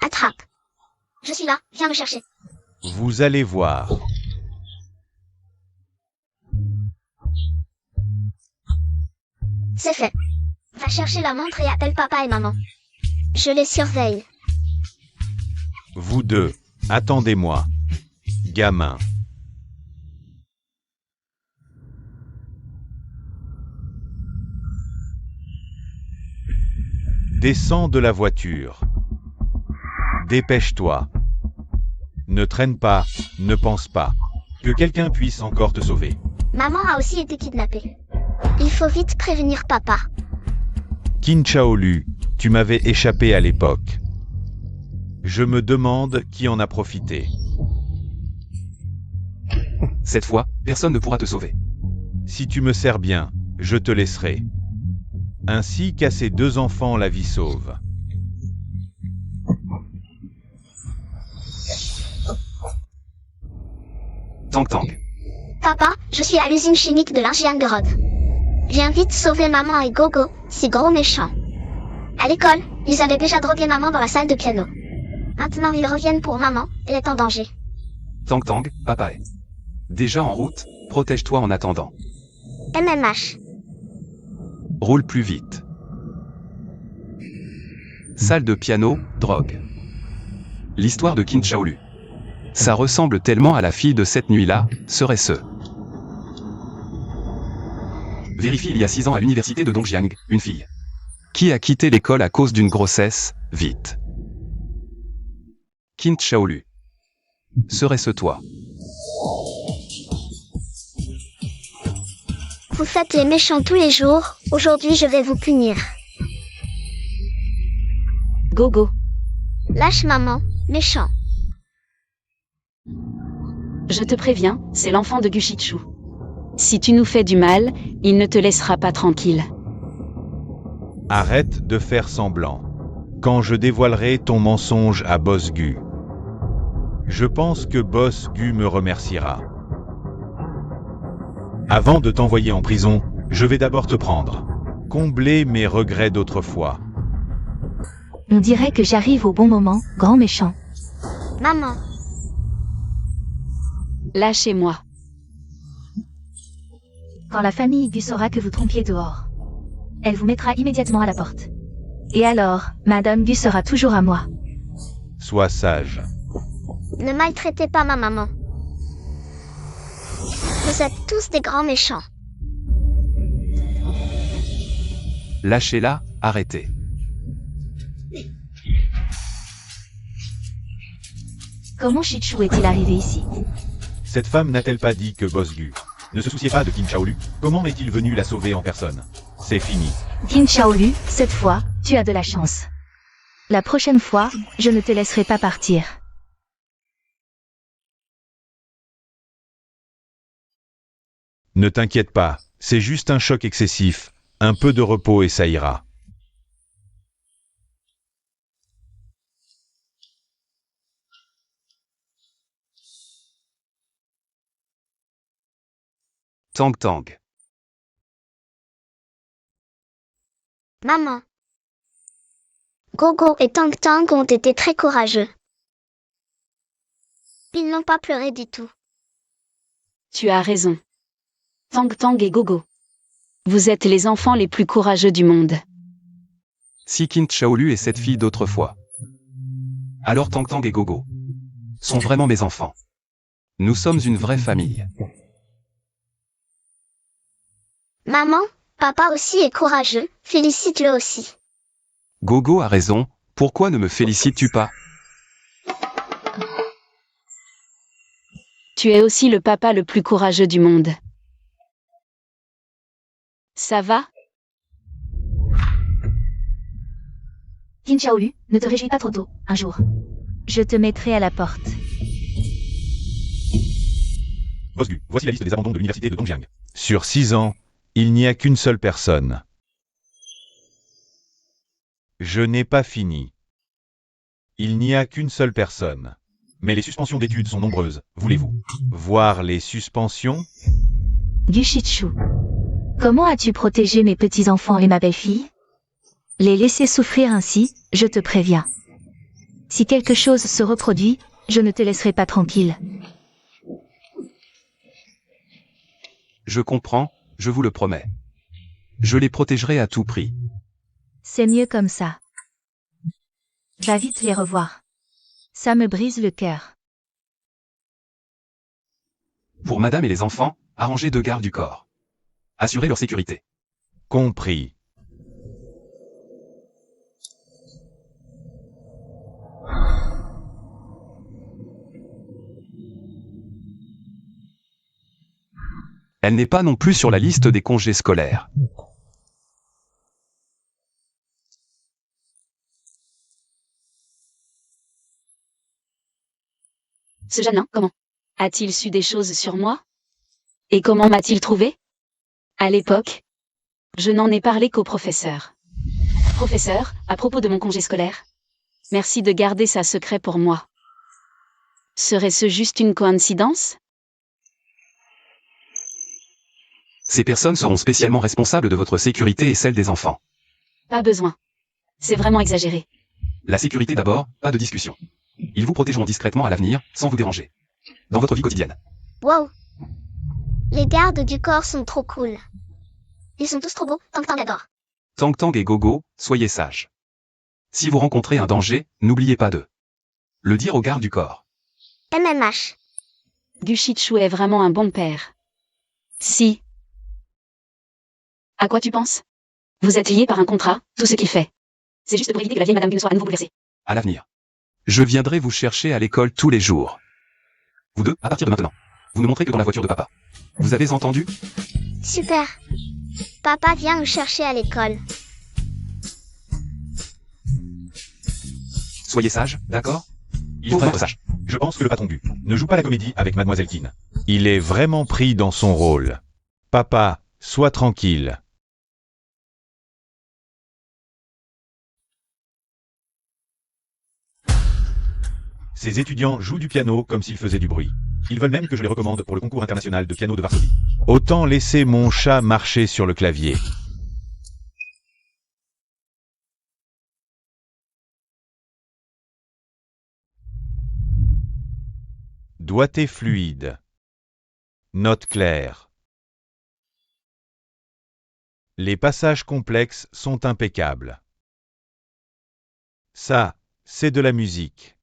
Attrape. Je suis là, viens me chercher. Vous allez voir. C'est fait. Va chercher la montre et appelle papa et maman. Je les surveille. Vous deux, attendez-moi. Gamin. Descends de la voiture. Dépêche-toi. Ne traîne pas, ne pense pas. Que quelqu'un puisse encore te sauver. Maman a aussi été kidnappée. Il faut vite prévenir papa. Qin Chaolu, tu m'avais échappé à l'époque. Je me demande qui en a profité. Cette fois, personne ne pourra te sauver. Si tu me sers bien, je te laisserai. Ainsi qu'à ces 2 enfants la vie sauve. Tang Tang. Papa, je suis à l'usine chimique de l'Injiangorod. Viens vite sauver maman et Gogo, ces gros méchants. À l'école, ils avaient déjà drogué maman dans la salle de piano. Maintenant ils reviennent pour maman, elle est en danger. Tang Tang, papa est déjà en route, protège-toi en attendant. MMH. Roule plus vite. Salle de piano, drogue. L'histoire de Qin Shaolu. Ça ressemble tellement à la fille de cette nuit-là, serait-ce. Vérifie il y a 6 ans à l'université de Dongjiang, une fille. Qui a quitté l'école à cause d'une grossesse, vite. Qin Shaolu. Serait-ce toi? Vous faites les méchants tous les jours, aujourd'hui je vais vous punir. Gogo. Lâche maman, méchant. Je te préviens, c'est l'enfant de Gushichu. Si tu nous fais du mal, il ne te laissera pas tranquille. Arrête de faire semblant. Quand je dévoilerai ton mensonge à Boss Gu, je pense que Boss Gu me remerciera. Avant de t'envoyer en prison, je vais d'abord te prendre. Combler mes regrets d'autrefois. On dirait que j'arrive au bon moment, grand méchant. Maman, Lâchez-moi. Quand la famille Gu saura que vous trompiez dehors, elle vous mettra immédiatement à la porte. Et alors, Madame Gu sera toujours à moi. Sois sage. ne maltraitez pas ma maman. Vous êtes tous des grands méchants. Lâchez-la, arrêtez. Comment Shichu est-il arrivé ici? Cette femme n'a-t-elle pas dit que Boss Gu ne se souciait pas de Qin Shaolu? Comment est-il venu la sauver en personne? C'est fini. Qin Shaolu, cette fois, tu as de la chance. La prochaine fois, je ne te laisserai pas partir. Ne t'inquiète pas, c'est juste un choc excessif. Un peu de repos et ça ira. Tang Tang. Maman. Gogo et Tang Tang ont été très courageux. Ils n'ont pas pleuré du tout. Tu as raison. Tang Tang et Gogo. Vous êtes les enfants les plus courageux du monde. Si Qin Shaolu est cette fille d'autrefois, alors Tang Tang et Gogo sont vraiment mes enfants. Nous sommes une vraie famille. Maman, papa aussi est courageux, félicite-le aussi. Gogo a raison, pourquoi ne me félicites-tu pas? Tu es aussi le papa le plus courageux du monde. Ça va? Qin Shaolu, ne te réjouis pas trop tôt, un jour. Je te mettrai à la porte. Boss Gu, voici la liste des abandons de l'université de Dongjiang. Sur 6 ans, il n'y a qu'une seule personne. Je n'ai pas fini. Il n'y a qu'une seule personne. Mais les suspensions d'études sont nombreuses, voulez-vous voir les suspensions? Gushichu. Comment as-tu protégé mes petits-enfants et ma belle-fille? Les laisser souffrir ainsi, je te préviens. Si quelque chose se reproduit, je ne te laisserai pas tranquille. Je comprends, je vous le promets. Je les protégerai à tout prix. C'est mieux comme ça. Va vite les revoir. Ça me brise le cœur. Pour madame et les enfants, arrangez 2 gardes du corps. Assurez leur sécurité. Compris. Elle n'est pas non plus sur la liste des congés scolaires. Ce Janin, comment? A-t-il su des choses sur moi? Et comment m'a-t-il trouvé? À l'époque, je n'en ai parlé qu'au professeur. Professeur, à propos de mon congé scolaire, merci de garder ça secret pour moi. Serait-ce juste une coïncidence? Ces personnes seront spécialement responsables de votre sécurité et celle des enfants. Pas besoin. C'est vraiment exagéré. La sécurité d'abord, pas de discussion. Ils vous protégeront discrètement à l'avenir, sans vous déranger. Dans votre vie quotidienne. Wow. Les gardes du corps sont trop cool. Ils sont tous trop beaux, Tang Tang adore. Tang Tang et Gogo, soyez sages. Si vous rencontrez un danger, n'oubliez pas d'eux. Le dire au garde du corps. MMH. Guchichou est vraiment un bon père. Si. À quoi tu penses? Vous êtes liés par un contrat, tout ce qu'il fait. C'est juste pour éviter que la vieille madame Gun soit à nouveau bouleversée. À l'avenir. Je viendrai vous chercher à l'école tous les jours. Vous deux, à partir de maintenant. Vous ne montrez que dans la voiture de papa. Vous avez entendu? Super. Papa vient nous chercher à l'école. Soyez sage, d'accord? Il Faut faut être être sage. Je pense que le patron Gu ne joue pas la comédie avec Mademoiselle Keane. Il est vraiment pris dans son rôle. Papa, sois tranquille. Ces étudiants jouent du piano comme s'ils faisaient du bruit. Ils veulent même que je les recommande pour le concours international de piano de Varsovie. Autant laisser mon chat marcher sur le clavier. Doigté fluide. Note claire. Les passages complexes sont impeccables. Ça, c'est de la musique.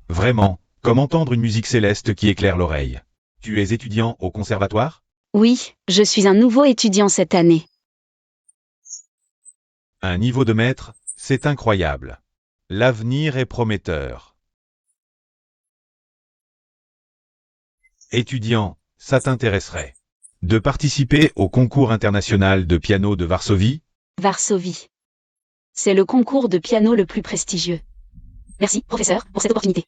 Vraiment, comme entendre une musique céleste qui éclaire l'oreille. Tu es étudiant au conservatoire? Oui, je suis un nouveau étudiant cette année. Un niveau de maître, c'est incroyable. L'avenir est prometteur. Étudiant, ça t'intéresserait de participer au concours international de piano de Varsovie? Varsovie. C'est le concours de piano le plus prestigieux. Merci, professeur, pour cette opportunité.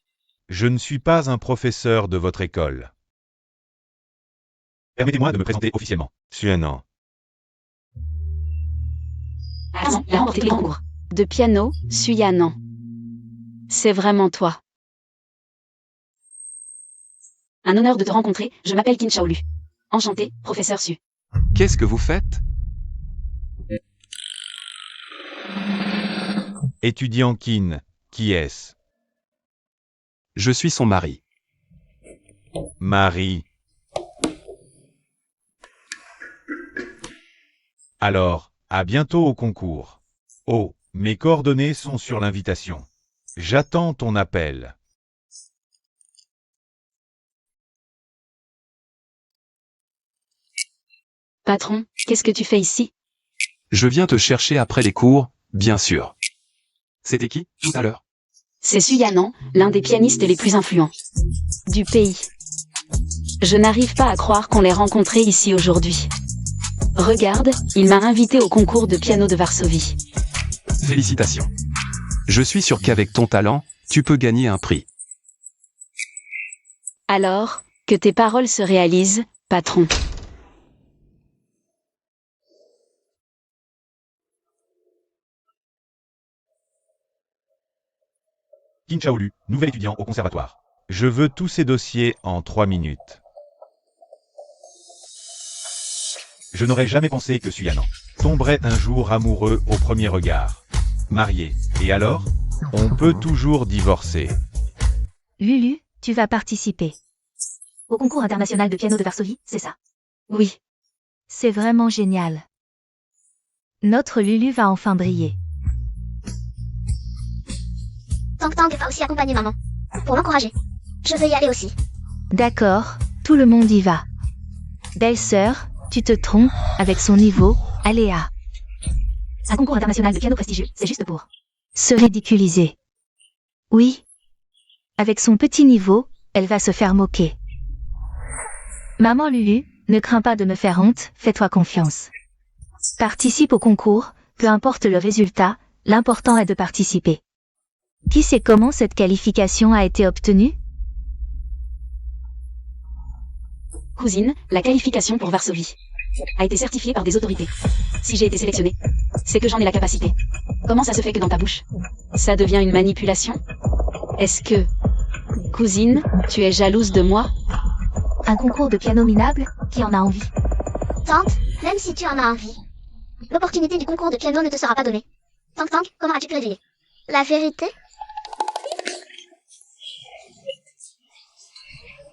Je ne suis pas un professeur de votre école. Permettez-moi de me présenter officiellement. Suanan. Attends, il a remporté tous les grands concours. De piano, Suyanan. C'est vraiment toi. Un honneur de te rencontrer, je m'appelle Qin Shaolu. Enchanté, professeur Su. Qu'est-ce que vous faites? Étudiant Qin, qui est-ce? Je suis son mari. Marie. Alors, à bientôt au concours. Oh, mes coordonnées sont sur l'invitation. J'attends ton appel. Patron, qu'est-ce que tu fais ici? Je viens te chercher après les cours, bien sûr. C'était qui, tout à l'heure? C'est Suyanan, l'un des pianistes les plus influents du pays. Je n'arrive pas à croire qu'on l'ait rencontré ici aujourd'hui. Regarde, il m'a invité au concours de piano de Varsovie. Félicitations. Je suis sûr qu'avec ton talent, tu peux gagner un prix. Alors, que tes paroles se réalisent, patron. Qin Shaolu, nouvel étudiant au conservatoire. Je veux tous ces dossiers en 3 minutes. Je n'aurais jamais pensé que Suyanan tomberait un jour amoureux au premier regard. Marié. Et alors? On peut toujours divorcer. Lulu, tu vas participer. Au concours international de piano de Varsovie, c'est ça? Oui. C'est vraiment génial. Notre Lulu va enfin briller. Tang Tang va aussi accompagner maman. Pour l'encourager. Je veux y aller aussi. D'accord, tout le monde y va. Belle-sœur, tu te trompes, avec son niveau, Aléa. Un concours international de piano prestigieux, c'est juste pour Se ridiculiser. Oui. Avec son petit niveau, elle va se faire moquer. Maman Lulu, ne crains pas de me faire honte, fais-toi confiance. Participe au concours, peu importe le résultat, l'important est de participer. Qui sait comment cette qualification a été obtenue? Cousine, la qualification pour Varsovie. a été certifié par des autorités. Si j'ai été sélectionné, c'est que j'en ai la capacité. Comment ça se fait que dans ta bouche, ça devient une manipulation? Est-ce que, cousine, tu es jalouse de moi? Un concours de piano minable, qui en a envie? Tante, même si tu en as envie, l'opportunité du concours de piano ne te sera pas donnée. Tank Tank, comment as-tu pu révéler la vérité?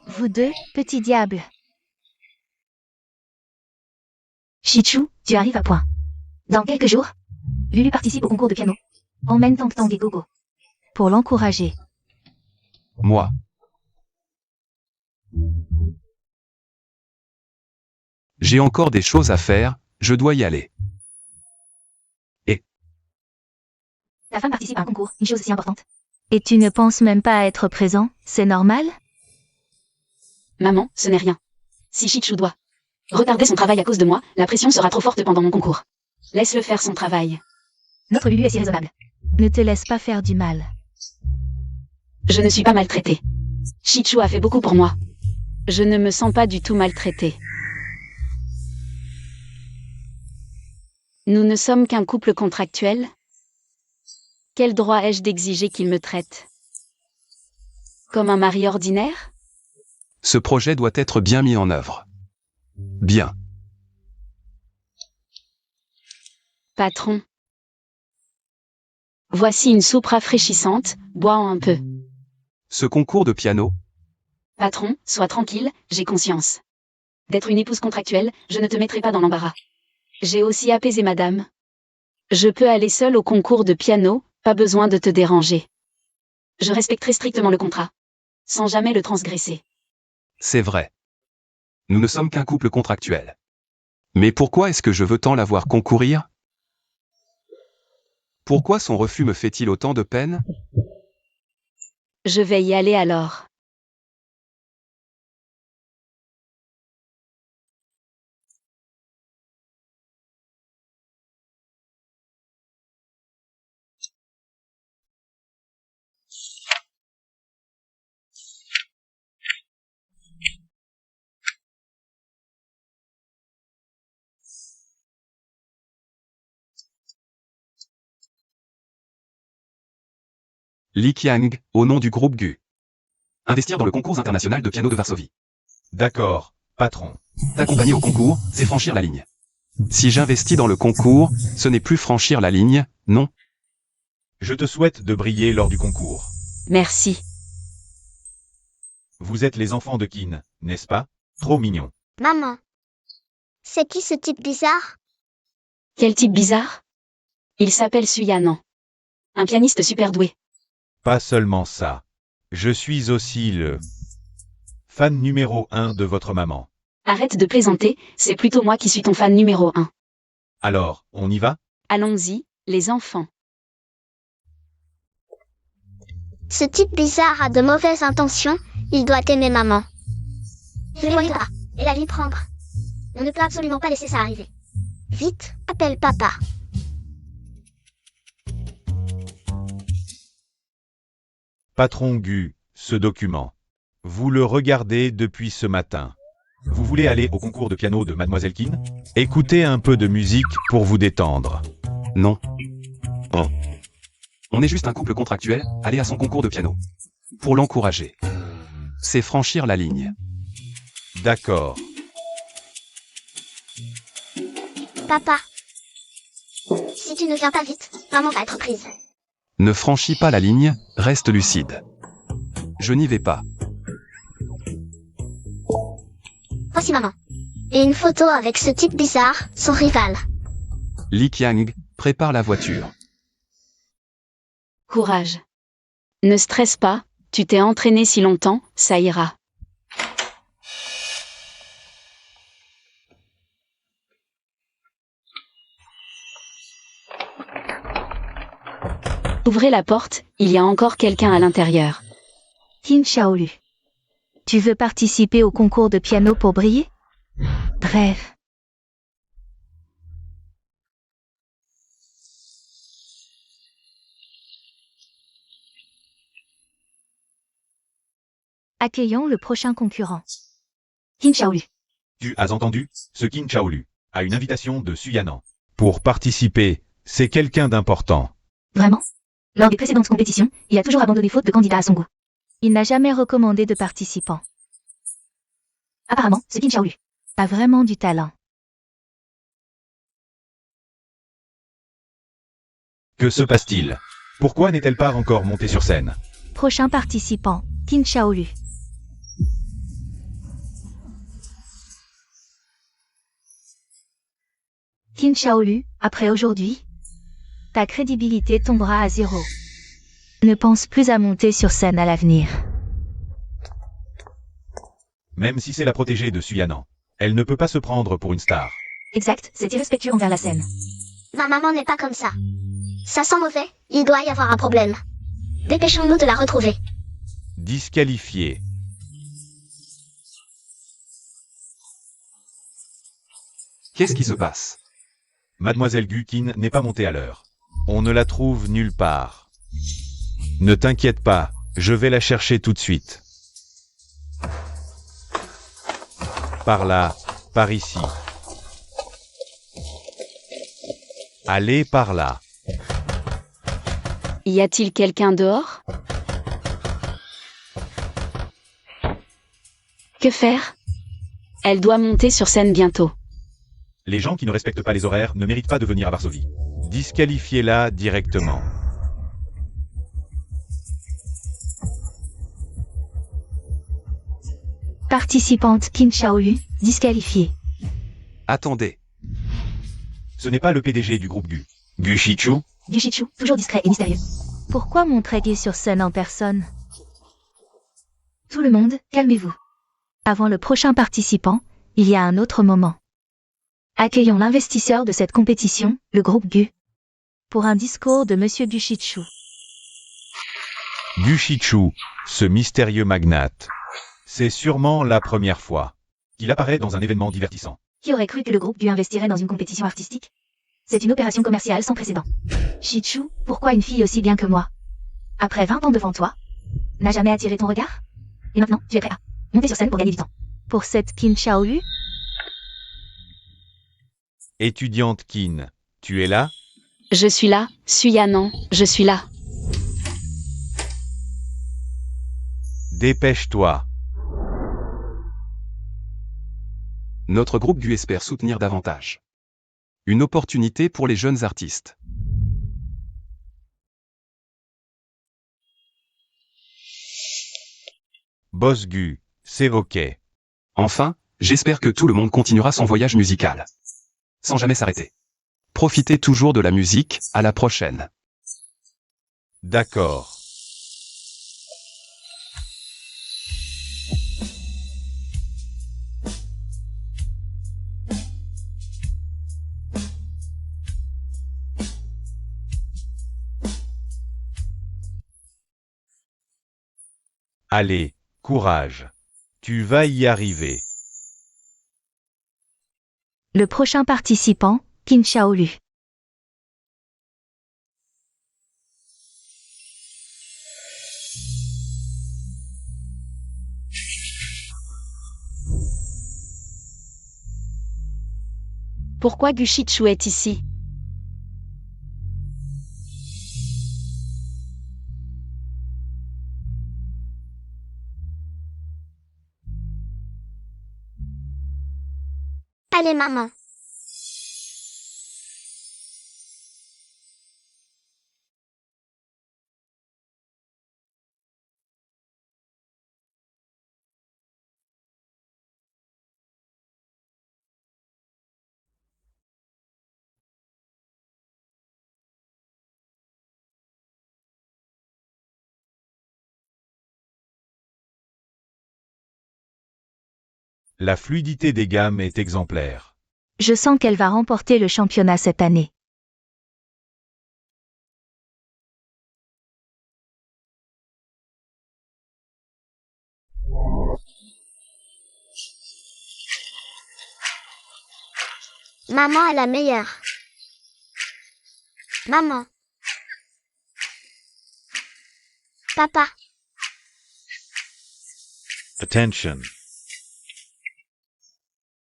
Vous deux, petits diables. Chichu, Tu arrives à point. Dans quelques jours, Lulu participe au concours de piano. Emmène Tank Tank et Gogo. Pour l'encourager. Moi. J'ai encore des choses à faire, je dois y aller. Ta femme participe à un concours, une chose aussi importante. Et tu ne penses même pas à être présent, c'est normal? maman, ce n'est rien. Si Chichu doit retarder son travail à cause de moi, la pression sera trop forte pendant mon concours. Laisse-le faire son travail. Notre Lulu est si raisonnable. Ne te laisse pas faire du mal. Je ne suis pas maltraitée. Chichu a fait beaucoup pour moi. Je ne me sens pas du tout maltraitée. Nous ne sommes qu'un couple contractuel. Quel droit ai-je d'exiger qu'il me traite comme un mari ordinaire? Ce projet doit être bien mis en œuvre. Bien. Patron. Voici une soupe rafraîchissante, bois-en un peu. Ce concours de piano, Patron, sois tranquille, j'ai conscience. D'être une épouse contractuelle, je ne te mettrai pas dans l'embarras. J'ai aussi apaisé madame. Je peux aller seule au concours de piano, pas besoin de te déranger. Je respecterai strictement le contrat, sans jamais le transgresser. c'est vrai. Nous ne sommes qu'un couple contractuel. Mais pourquoi est-ce que je veux tant la voir concourir? Pourquoi son refus me fait-il autant de peine? Je vais y aller alors. Li Qiang, au nom du groupe GU. Investir dans le concours international de piano de Varsovie. D'accord, patron. T'accompagner au concours, c'est franchir la ligne. Si j'investis dans le concours, ce n'est plus franchir la ligne, non? Je te souhaite de briller lors du concours. Merci. Vous êtes les enfants de Kin, n'est-ce pas? Trop mignons. Maman. C'est qui ce type bizarre? Quel type bizarre? Il s'appelle Suyanan. Un pianiste super doué. Pas seulement ça. Je suis aussi le fan numéro 1 de votre maman. Arrête de plaisanter, c'est plutôt moi qui suis ton fan numéro 1. Alors, on y va? Allons-y, les enfants. Ce type bizarre a de mauvaises intentions, il doit aimer maman. Je l'éloignerai et la lui prendre. On ne peut absolument pas laisser ça arriver. Vite, appelle papa. Patron Gu, ce document. Vous le regardez depuis ce matin. Vous voulez aller au concours de piano de Mademoiselle Kin? Écoutez un peu de musique pour vous détendre. Non. Oh. On est juste un couple contractuel, aller à son concours de piano. Pour l'encourager. C'est franchir la ligne. D'accord. Papa. Si tu ne viens pas vite, maman va être prise. Ne franchis pas la ligne, reste lucide. Je n'y vais pas. Voici maman. Et une photo avec ce type bizarre, son rival. Li Qiang, prépare la voiture. Courage. Ne stresse pas, tu t'es entraîné si longtemps, ça ira. Ouvrez la porte, il y a encore quelqu'un à l'intérieur. Qin Shaolu. Tu veux participer au concours de piano pour briller? Bref. Accueillons le prochain concurrent. Qin Shaolu. Tu as entendu? Ce Qin Chaolu. à une invitation de Suyanan. Pour participer, c'est quelqu'un d'important. Vraiment? Lors des précédentes compétitions, il a toujours abandonné faute de candidats à son goût. Il n'a jamais recommandé de participants. Apparemment, ce Qin Xiaolu a vraiment du talent. Que se passe-t-il? Pourquoi n'est-elle pas encore montée sur scène? Prochain participant, Qin Xiaolu. Qin Xiaolu, après aujourd'hui, ta crédibilité tombera à zéro. Ne pense plus à monter sur scène à l'avenir. Même si c'est la protégée de Suyanan, elle ne peut pas se prendre pour une star. Exact, c'est irrespectueux envers la scène. Ma maman n'est pas comme ça. Ça sent mauvais, il doit y avoir un problème. Dépêchons-nous de la retrouver. Disqualifié. Qu'est-ce qui se passe? Mademoiselle Gukin n'est pas montée à l'heure. On ne la trouve nulle part. Ne t'inquiète pas, je vais la chercher tout de suite. Par là, par ici. Allez par là. Y a-t-il quelqu'un dehors? Que faire? Elle doit monter sur scène bientôt. Les gens qui ne respectent pas les horaires ne méritent pas de venir à Varsovie. Disqualifiez-la directement. Participante Qin Xiaolu, disqualifiée. Attendez. Ce n'est pas le PDG du groupe Gu. Gu Shichu? Gu Shichu, toujours discret et mystérieux. Pourquoi montrer-il sur scène en personne? Tout le monde, calmez-vous. Avant le prochain participant, il y a un autre moment. Accueillons l'investisseur de cette compétition, le groupe Gu, pour un discours de Monsieur Gu Shichu. Gu Shichu, ce mystérieux magnate. C'est sûrement la première fois qu'il apparaît dans un événement divertissant. Qui aurait cru que le groupe Gu investirait dans une compétition artistique? C'est une opération commerciale sans précédent. Shichu, pourquoi une fille aussi bien que moi, après 20 ans devant toi, n'a jamais attiré ton regard? Et maintenant, tu es prêt à monter sur scène pour gagner du temps. Pour cette Qin Xiaolu? Étudiante Qin, tu es là? Je suis là, Suyanan, je suis là. Dépêche-toi. Notre groupe Gu espère soutenir davantage. Une opportunité pour les jeunes artistes. Boss Gu, c'est ok. Enfin, j'espère que tout le monde continuera son voyage musical. Sans jamais s'arrêter. Profitez toujours de la musique, à la prochaine. D'accord. Allez, courage. Tu vas y arriver. Le prochain participant, Qin Xiaolu. Pourquoi Gu Shichu est ici? Allez, maman. La fluidité des gammes est exemplaire. Je sens qu'elle va remporter le championnat cette année. Maman est la meilleure. Maman. Papa. Attention.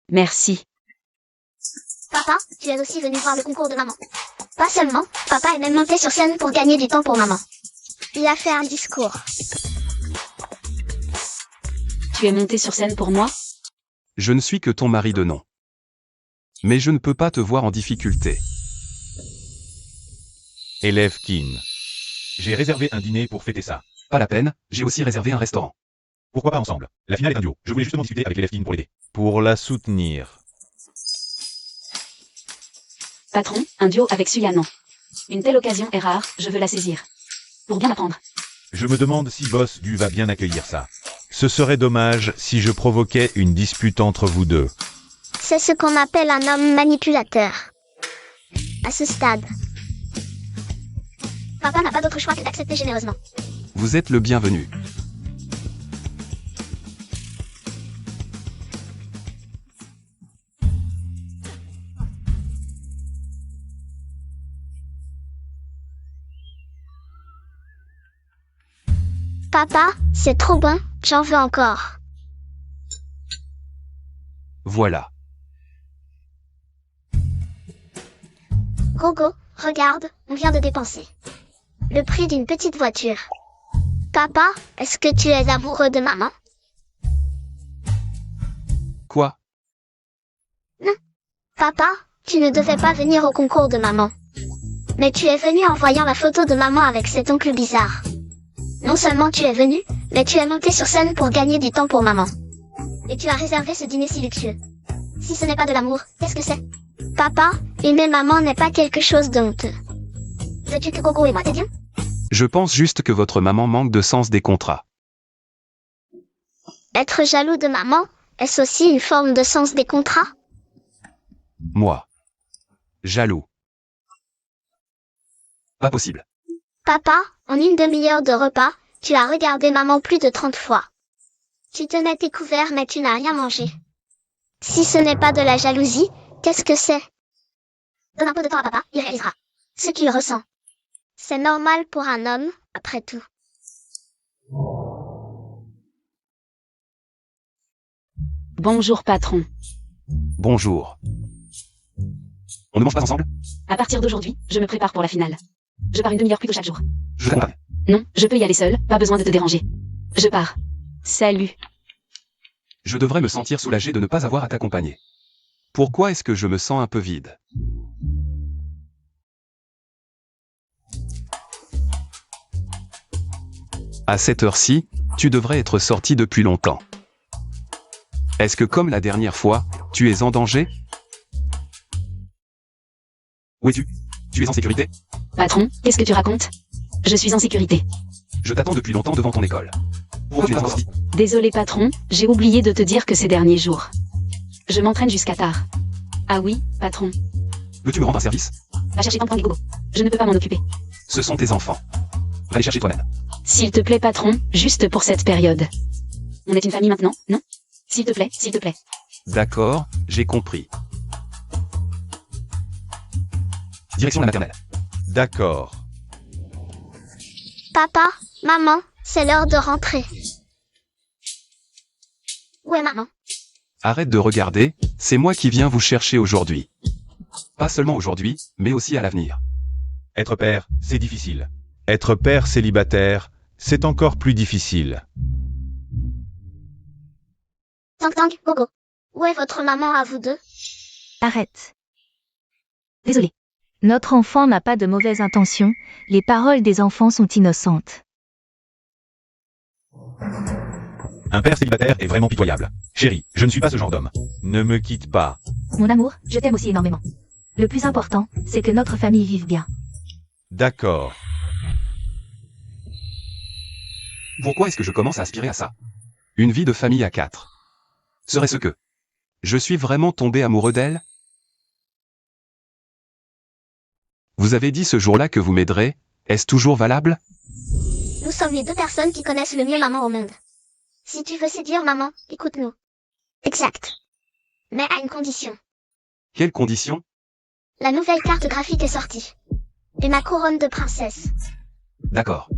Merci. tu es aussi venu voir le concours de maman. Pas seulement, papa est même monté sur scène pour gagner du temps pour maman. Il a fait un discours. Tu es monté sur scène pour moi? Je ne suis que ton mari de nom. Mais je ne peux pas te voir en difficulté. Élève Kin. J'ai réservé un dîner pour fêter ça. Pas la peine, j'ai aussi réservé un restaurant. Pourquoi pas ensemble? La finale est un duo. Je voulais justement discuter avec l'élève Kin pour l'aider. Pour la soutenir. Patron, un duo avec Suyanon. Une telle occasion est rare, je veux la saisir. Pour bien apprendre. Je me demande si Boss Du va bien accueillir ça. Ce serait dommage si je provoquais une dispute entre vous deux. C'est ce qu'on appelle un homme manipulateur. À ce stade, papa n'a pas d'autre choix que d'accepter généreusement. Vous êtes le bienvenu. Papa, c'est trop bon, j'en veux encore. Voilà. Gogo, regarde, on vient de dépenser le prix d'une petite voiture. Papa, est-ce que tu es amoureux de maman? Quoi? Papa, tu ne devais pas venir au concours de maman. Mais tu es venu en voyant la photo de maman avec cet oncle bizarre. Non seulement tu es venu, mais tu es monté sur scène pour gagner du temps pour maman. Et tu as réservé ce dîner si luxueux. Si ce n'est pas de l'amour, qu'est-ce que c'est? Papa, aimer maman n'est pas quelque chose de honteux. Veux-tu que Gogo et moi t'aidions? Je pense juste que votre maman manque de sens des contrats. Être jaloux de maman, est-ce aussi une forme de sens des contrats? Moi. Jaloux. Pas possible. Papa, en une demi-heure de repas, tu as regardé maman plus de 30 fois. Tu tenais tes couverts mais tu n'as rien mangé. Si ce n'est pas de la jalousie, qu'est-ce que c'est? Donne un peu de temps à papa, il réalisera ce qu'il ressent. C'est normal pour un homme, après tout. Bonjour patron. Bonjour. On ne mange pas ensemble? À partir d'aujourd'hui, je me prépare pour la finale. Je pars une demi-heure plus tôt chaque jour. Je t'accompagne. Non, je peux y aller seul, pas besoin de te déranger. Je pars. Salut. Je devrais me sentir soulagé de ne pas avoir à t'accompagner. Pourquoi est-ce que je me sens un peu vide? À cette heure-ci, tu devrais être sorti depuis longtemps. Est-ce que comme la dernière fois, tu es en danger? Où es-tu? Tu es en sécurité? Patron, qu'est-ce que tu racontes? Je suis en sécurité. Je t'attends depuis longtemps devant ton école. Pourquoi tu n'es pas sorti? Désolé patron, j'ai oublié de te dire que ces derniers jours. Je m'entraîne jusqu'à tard. Ah oui, patron. Veux-tu me rendre un service? Va chercher Tantan et Gogo. Je ne peux pas m'en occuper. Ce sont tes enfants. Va les chercher toi-même. S'il te plaît patron, juste pour cette période. On est une famille maintenant, non? S'il te plaît, s'il te plaît. D'accord, j'ai compris. Direction la maternelle. D'accord. Papa, maman, c'est l'heure de rentrer. Où est maman? Arrête de regarder, c'est moi qui viens vous chercher aujourd'hui. Pas seulement aujourd'hui, mais aussi à l'avenir. Être père, c'est difficile. Être père célibataire, c'est encore plus difficile. Tang Tang, Gogo. Où est votre maman à vous deux? Arrête. Désolé. Notre enfant n'a pas de mauvaises intentions, les paroles des enfants sont innocentes. Un père célibataire est vraiment pitoyable. Chérie, je ne suis pas ce genre d'homme. Ne me quitte pas. Mon amour, je t'aime aussi énormément. Le plus important, c'est que notre famille vive bien. D'accord. Pourquoi est-ce que je commence à aspirer à ça? Une vie de famille à 4. Serait-ce que je suis vraiment tombé amoureux d'elle? Vous avez dit ce jour-là que vous m'aiderez, est-ce toujours valable? Nous sommes les deux personnes qui connaissent le mieux maman au monde. Si tu veux séduire maman, écoute-nous. Exact. Mais à une condition. Quelles conditions? La nouvelle carte graphique est sortie. Et ma couronne de princesse. D'accord.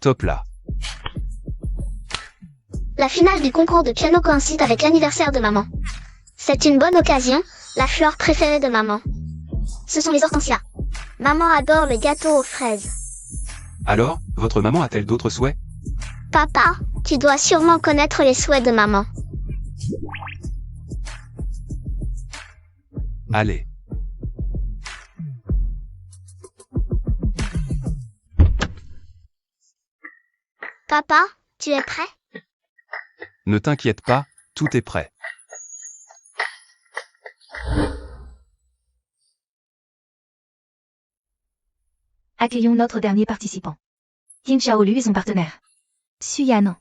Top là. La finale du concours de piano coïncide avec l'anniversaire de maman. C'est une bonne occasion, la fleur préférée de maman. Ce sont les hortensias. Maman adore les gâteaux aux fraises. Alors, votre maman a-t-elle d'autres souhaits? Papa, tu dois sûrement connaître les souhaits de maman. Allez. Papa, tu es prêt? Ne t'inquiète pas, tout est prêt. Accueillons notre dernier participant. Qin Xiaolu et son partenaire. Su Yanan.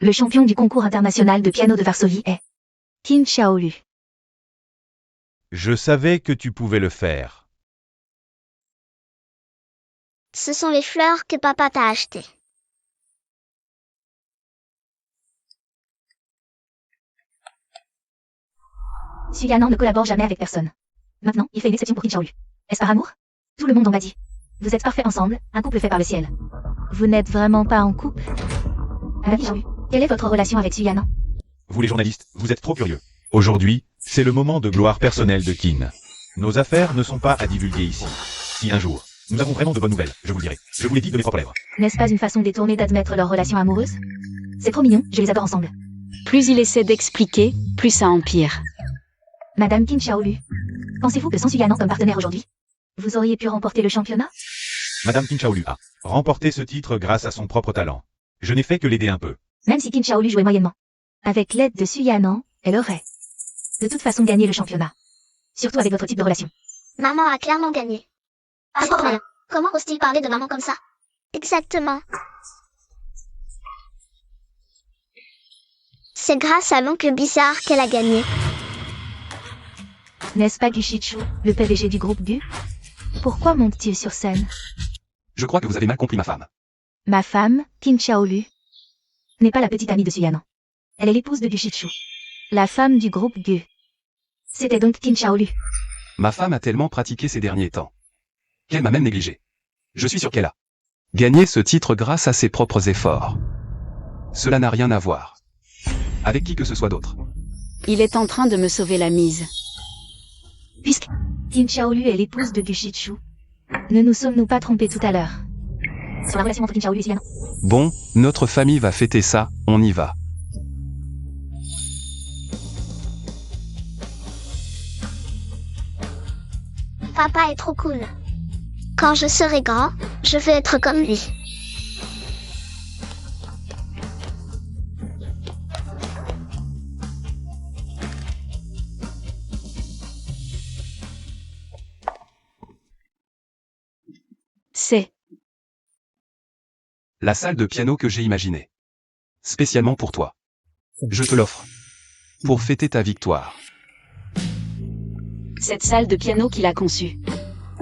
Le champion du concours international de piano de Varsovie est Qin Xiaolu. Je savais que tu pouvais le faire. Ce sont les fleurs que papa t'a achetées. Su Yanan ne collabore jamais avec personne. Maintenant, il fait une exception pour Qin Xiaolu. Est-ce par amour? Tout le monde en m'a dit. Vous êtes parfaits ensemble, un couple fait par le ciel. Vous n'êtes vraiment pas en couple? Qin Xiaolu, quelle est votre relation avec Su Yanan? Vous les journalistes, vous êtes trop curieux. Aujourd'hui, c'est le moment de gloire personnelle de Qin. Nos affaires ne sont pas à divulguer ici. Si un jour, nous avons vraiment de bonnes nouvelles, je vous le dirai. Je vous l'ai dit de mes propres lèvres. N'est-ce pas une façon détournée d'admettre leur relation amoureuse? C'est trop mignon, je les adore ensemble. Plus il essaie d'expliquer, plus ça empire. Madame Qin Xiaolu, pensez-vous que sans Su Yanan comme partenaire aujourd'hui, vous auriez pu remporter le championnat? Madame Qin Xiaolu a remporté ce titre grâce à son propre talent. Je n'ai fait que l'aider un peu. Même si Qin Xiaolu jouait moyennement. Avec l'aide de Su Yanan, elle aurait de toute façon gagné le championnat. Surtout avec votre type de relation. Maman a clairement gagné. Ah, c'est trop bien. Comment ose-t-il parler de maman comme ça? Exactement. C'est grâce à l'oncle bizarre qu'elle a gagné. N'est-ce pas Gu Shichu, le PDG du groupe Gu? Pourquoi monte-t-il sur scène? Je crois que vous avez mal compris ma femme. Ma femme, Qin Xiaolu, n'est pas la petite amie de Su Yanan. Elle est l'épouse de Gu Shichu, la femme du groupe Gu. C'était donc Qin Xiaolu. Ma femme a tellement pratiqué ces derniers temps qu'elle m'a même négligé. Je suis sûr qu'elle a gagné ce titre grâce à ses propres efforts. Cela n'a rien à voir avec qui que ce soit d'autre. Il est en train de me sauver la mise. Puisque Qin Xiaolu est l'épouse de Gu Shichu, ne nous sommes-nous pas trompés tout à l'heure sur la relation entre Qin Xiaolu et Su Yanan? Bon, notre famille va fêter ça, on y va. Papa est trop cool. Quand je serai grand, je veux être comme lui. C'est La salle de piano que j'ai imaginée. Spécialement pour toi. Je te l'offre. Pour fêter ta victoire. cette salle de piano qu'il a conçue.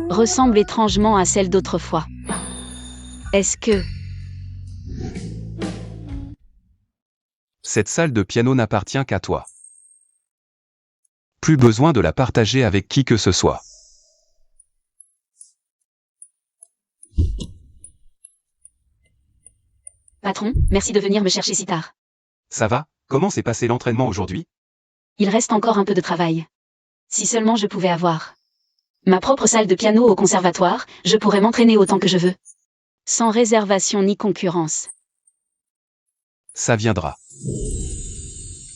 Ressemble étrangement à celle d'autrefois. Est-ce que... Cette salle de piano n'appartient qu'à toi. Plus besoin de la partager avec qui que ce soit. Patron, merci de venir me chercher si tard. Ça va? Comment s'est passé l'entraînement aujourd'hui? Il reste encore un peu de travail. Si seulement je pouvais avoir ma propre salle de piano au conservatoire, je pourrais m'entraîner autant que je veux. Sans réservation ni concurrence. Ça viendra.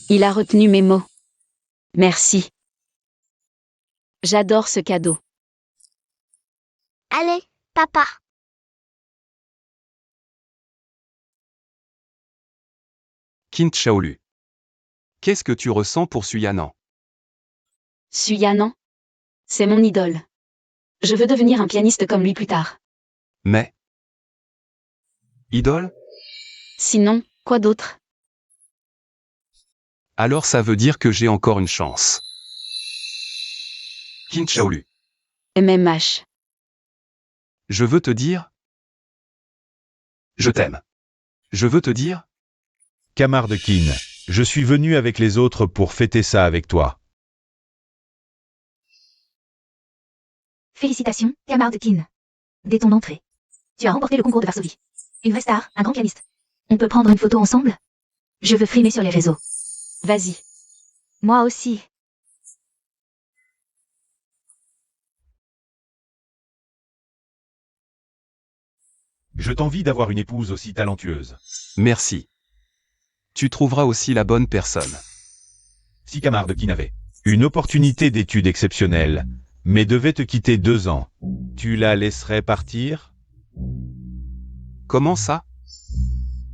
Il a retenu mes mots. Merci. J'adore ce cadeau. Allez, papa. Qin Shaolu. Qu'est-ce que tu ressens pour Suyanan? Suyanan. C'est mon idole. Je veux devenir un pianiste comme lui plus tard. Mais... Idole? Sinon, quoi d'autre? Alors ça veut dire que j'ai encore une chance. Qin Shaolu. MMH. Je veux te dire... Je t'aime. Je veux te dire... Camarde Qin, je suis venu avec les autres pour fêter ça avec toi. Félicitations, camarade Kin. Dès ton entrée, tu as remporté le concours de Varsovie. Une vraie star, un grand pianiste. On peut prendre une photo ensemble? Je veux frimer sur les réseaux. Vas-y. Moi aussi. Je t'envie d'avoir une épouse aussi talentueuse. Merci. Tu trouveras aussi la bonne personne. Si Camarde Qin avait une opportunité d'études exceptionnelle, mais devait te quitter 2 ans, tu la laisserais partir? Comment ça?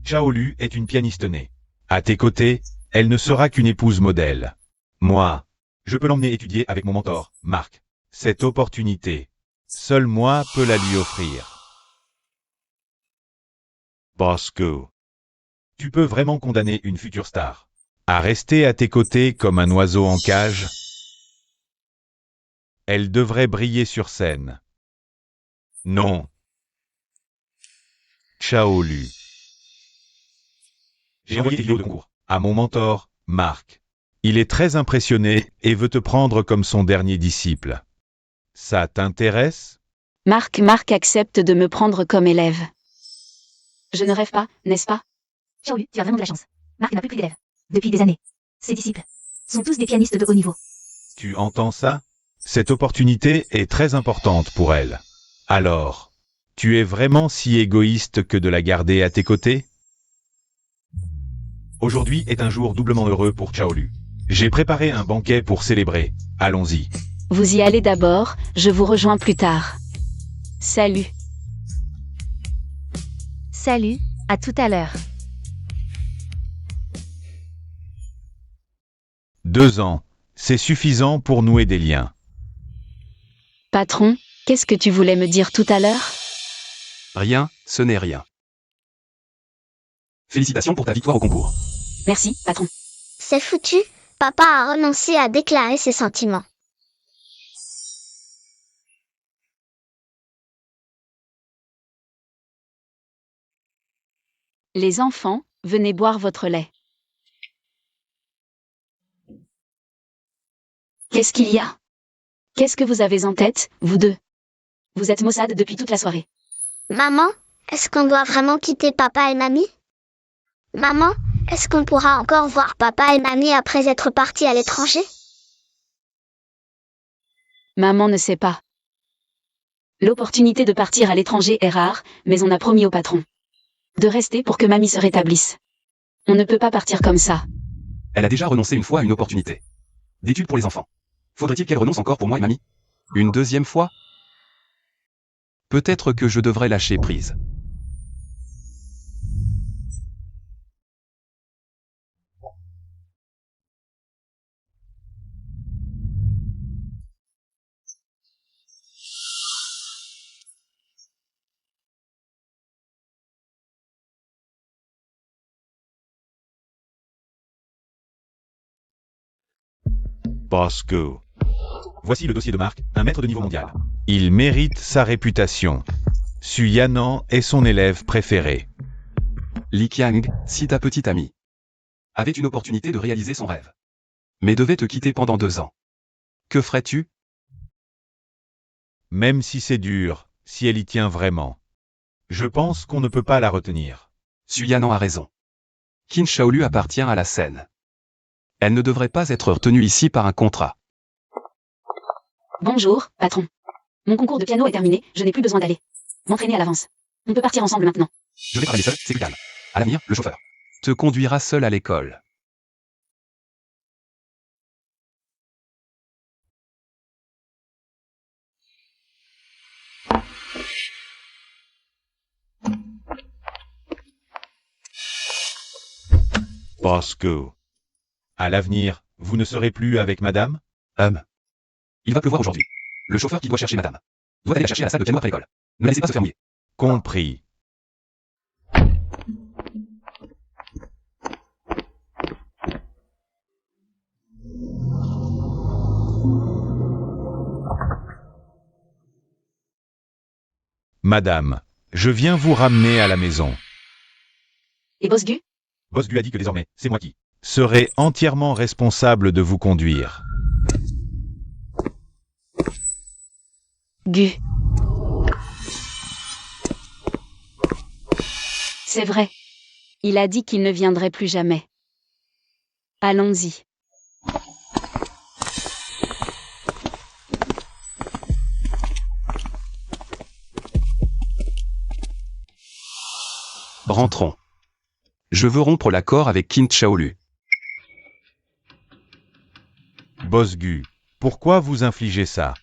Shaolu est une pianiste née. À tes côtés, elle ne sera qu'une épouse modèle. Moi, je peux l'emmener étudier avec mon mentor, Marc. Cette opportunité, seul moi peux la lui offrir. Bosco. Tu peux vraiment condamner une future star à rester à tes côtés comme un oiseau en cage? Elle devrait briller sur scène. Non. Shaolu. J'ai envoyé tes vidéos de concours à mon mentor, Marc. Il est très impressionné et veut te prendre comme son dernier disciple. Ça t'intéresse? Marc accepte de me prendre comme élève. Je ne rêve pas, n'est-ce pas? Shaolu, tu as vraiment de la chance. Marc n'a plus pris d'élèves. Depuis des années. Ses disciples sont tous des pianistes de haut niveau. Tu entends ça? Cette opportunité est très importante pour elle. Alors, tu es vraiment si égoïste que de la garder à tes côtés? Aujourd'hui est un jour doublement heureux pour Shaolu. J'ai préparé un banquet pour célébrer. Allons-y. Vous y allez d'abord, je vous rejoins plus tard. Salut. Salut, à tout à l'heure. 2 ans, c'est suffisant pour nouer des liens. Patron, qu'est-ce que tu voulais me dire tout à l'heure? Rien, ce n'est rien. Félicitations pour ta victoire au concours. Merci, patron. C'est foutu, papa a renoncé à déclarer ses sentiments. Les enfants, venez boire votre lait. Qu'est-ce qu'il y a? Qu'est-ce que vous avez en tête, vous deux? Vous êtes maussade depuis toute la soirée. Maman, est-ce qu'on doit vraiment quitter papa et mamie? Maman, est-ce qu'on pourra encore voir papa et mamie après être partis à l'étranger? Maman ne sait pas. L'opportunité de partir à l'étranger est rare, mais on a promis au patron de rester pour que mamie se rétablisse. On ne peut pas partir comme ça. Elle a déjà renoncé une fois à une opportunité d'études pour les enfants. Faudrait-il qu'elle renonce encore pour moi et mamie? Une deuxième fois? Peut-être que je devrais lâcher prise. Bosco. Voici le dossier de Marc, un maître de niveau mondial. Il mérite sa réputation. Su Yanan est son élève préféré. Li Qiang, si ta petite amie avait une opportunité de réaliser son rêve, mais devait te quitter pendant 2 ans. Que ferais-tu? Même si c'est dur, si elle y tient vraiment. Je pense qu'on ne peut pas la retenir. Su Yanan a raison. Qin Shaolu appartient à la scène. Elle ne devrait pas être retenue ici par un contrat. Bonjour, patron. Mon concours de piano est terminé, je n'ai plus besoin d'aller m'entraîner à l'avance. On peut partir ensemble maintenant. Je vais travailler seul, c'est plus calme. À l'avenir, le chauffeur te conduira seul à l'école. Bosco. À l'avenir, vous ne serez plus avec madame? Il va pleuvoir aujourd'hui. Le chauffeur qui doit chercher madame doit aller la chercher à la salle de piano après l'école. Ne la laissez pas se faire mouiller. Compris. Madame, je viens vous ramener à la maison. Et Bosgu? Bosgu a dit que désormais, c'est moi qui serai entièrement responsable de vous conduire. Gu. C'est vrai. Il a dit qu'il ne viendrait plus jamais. Allons-y. Rentrons. Je veux rompre l'accord avec Qin Shaolu. Bosgu, pourquoi vous infligez ça?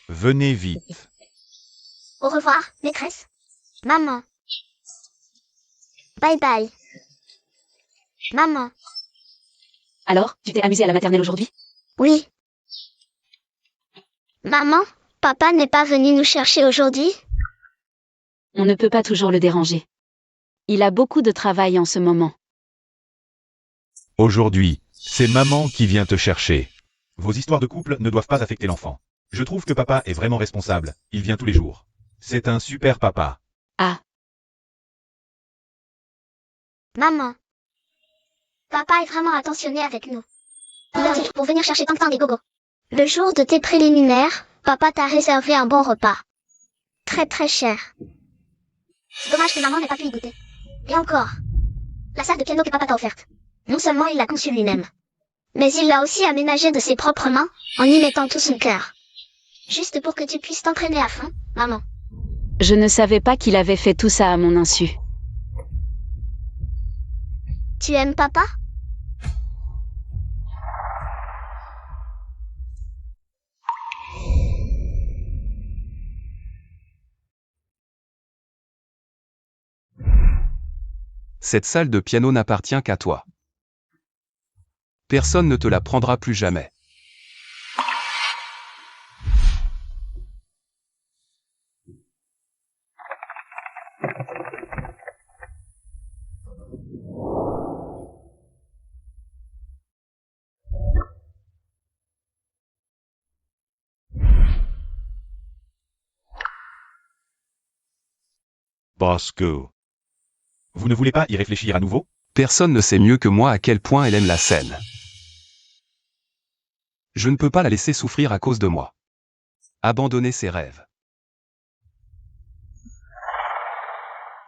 Venez vite. Au revoir, maîtresse. Maman. Bye bye. Maman. Alors, tu t'es amusé à la maternelle aujourd'hui? Oui. Maman, papa n'est pas venu nous chercher aujourd'hui? On ne peut pas toujours le déranger. Il a beaucoup de travail en ce moment. Aujourd'hui, c'est maman qui vient te chercher. Vos histoires de couple ne doivent pas affecter l'enfant. Je trouve que papa est vraiment responsable. Il vient tous les jours. C'est un super papa. Ah, Maman. Papa est vraiment attentionné avec nous. Il a dit pour venir chercher Tintin et Gogo. Le jour de tes préliminaires, papa t'a réservé un bon repas. Très très cher. Dommage que maman n'ait pas pu y goûter. Et encore. La salle de piano que papa t'a offerte. Non seulement il l'a conçue lui-même, mais il l'a aussi aménagée de ses propres mains, en y mettant tout son cœur. Juste pour que tu puisses t'entraîner à fond, maman. je ne savais pas qu'il avait fait tout ça à mon insu. Tu aimes papa? Cette salle de piano n'appartient qu'à toi. Personne ne te la prendra plus jamais. Bosgu. Vous ne voulez pas y réfléchir à nouveau? Personne ne sait mieux que moi à quel point elle aime la scène. Je ne peux pas la laisser souffrir à cause de moi. Abandonner ses rêves.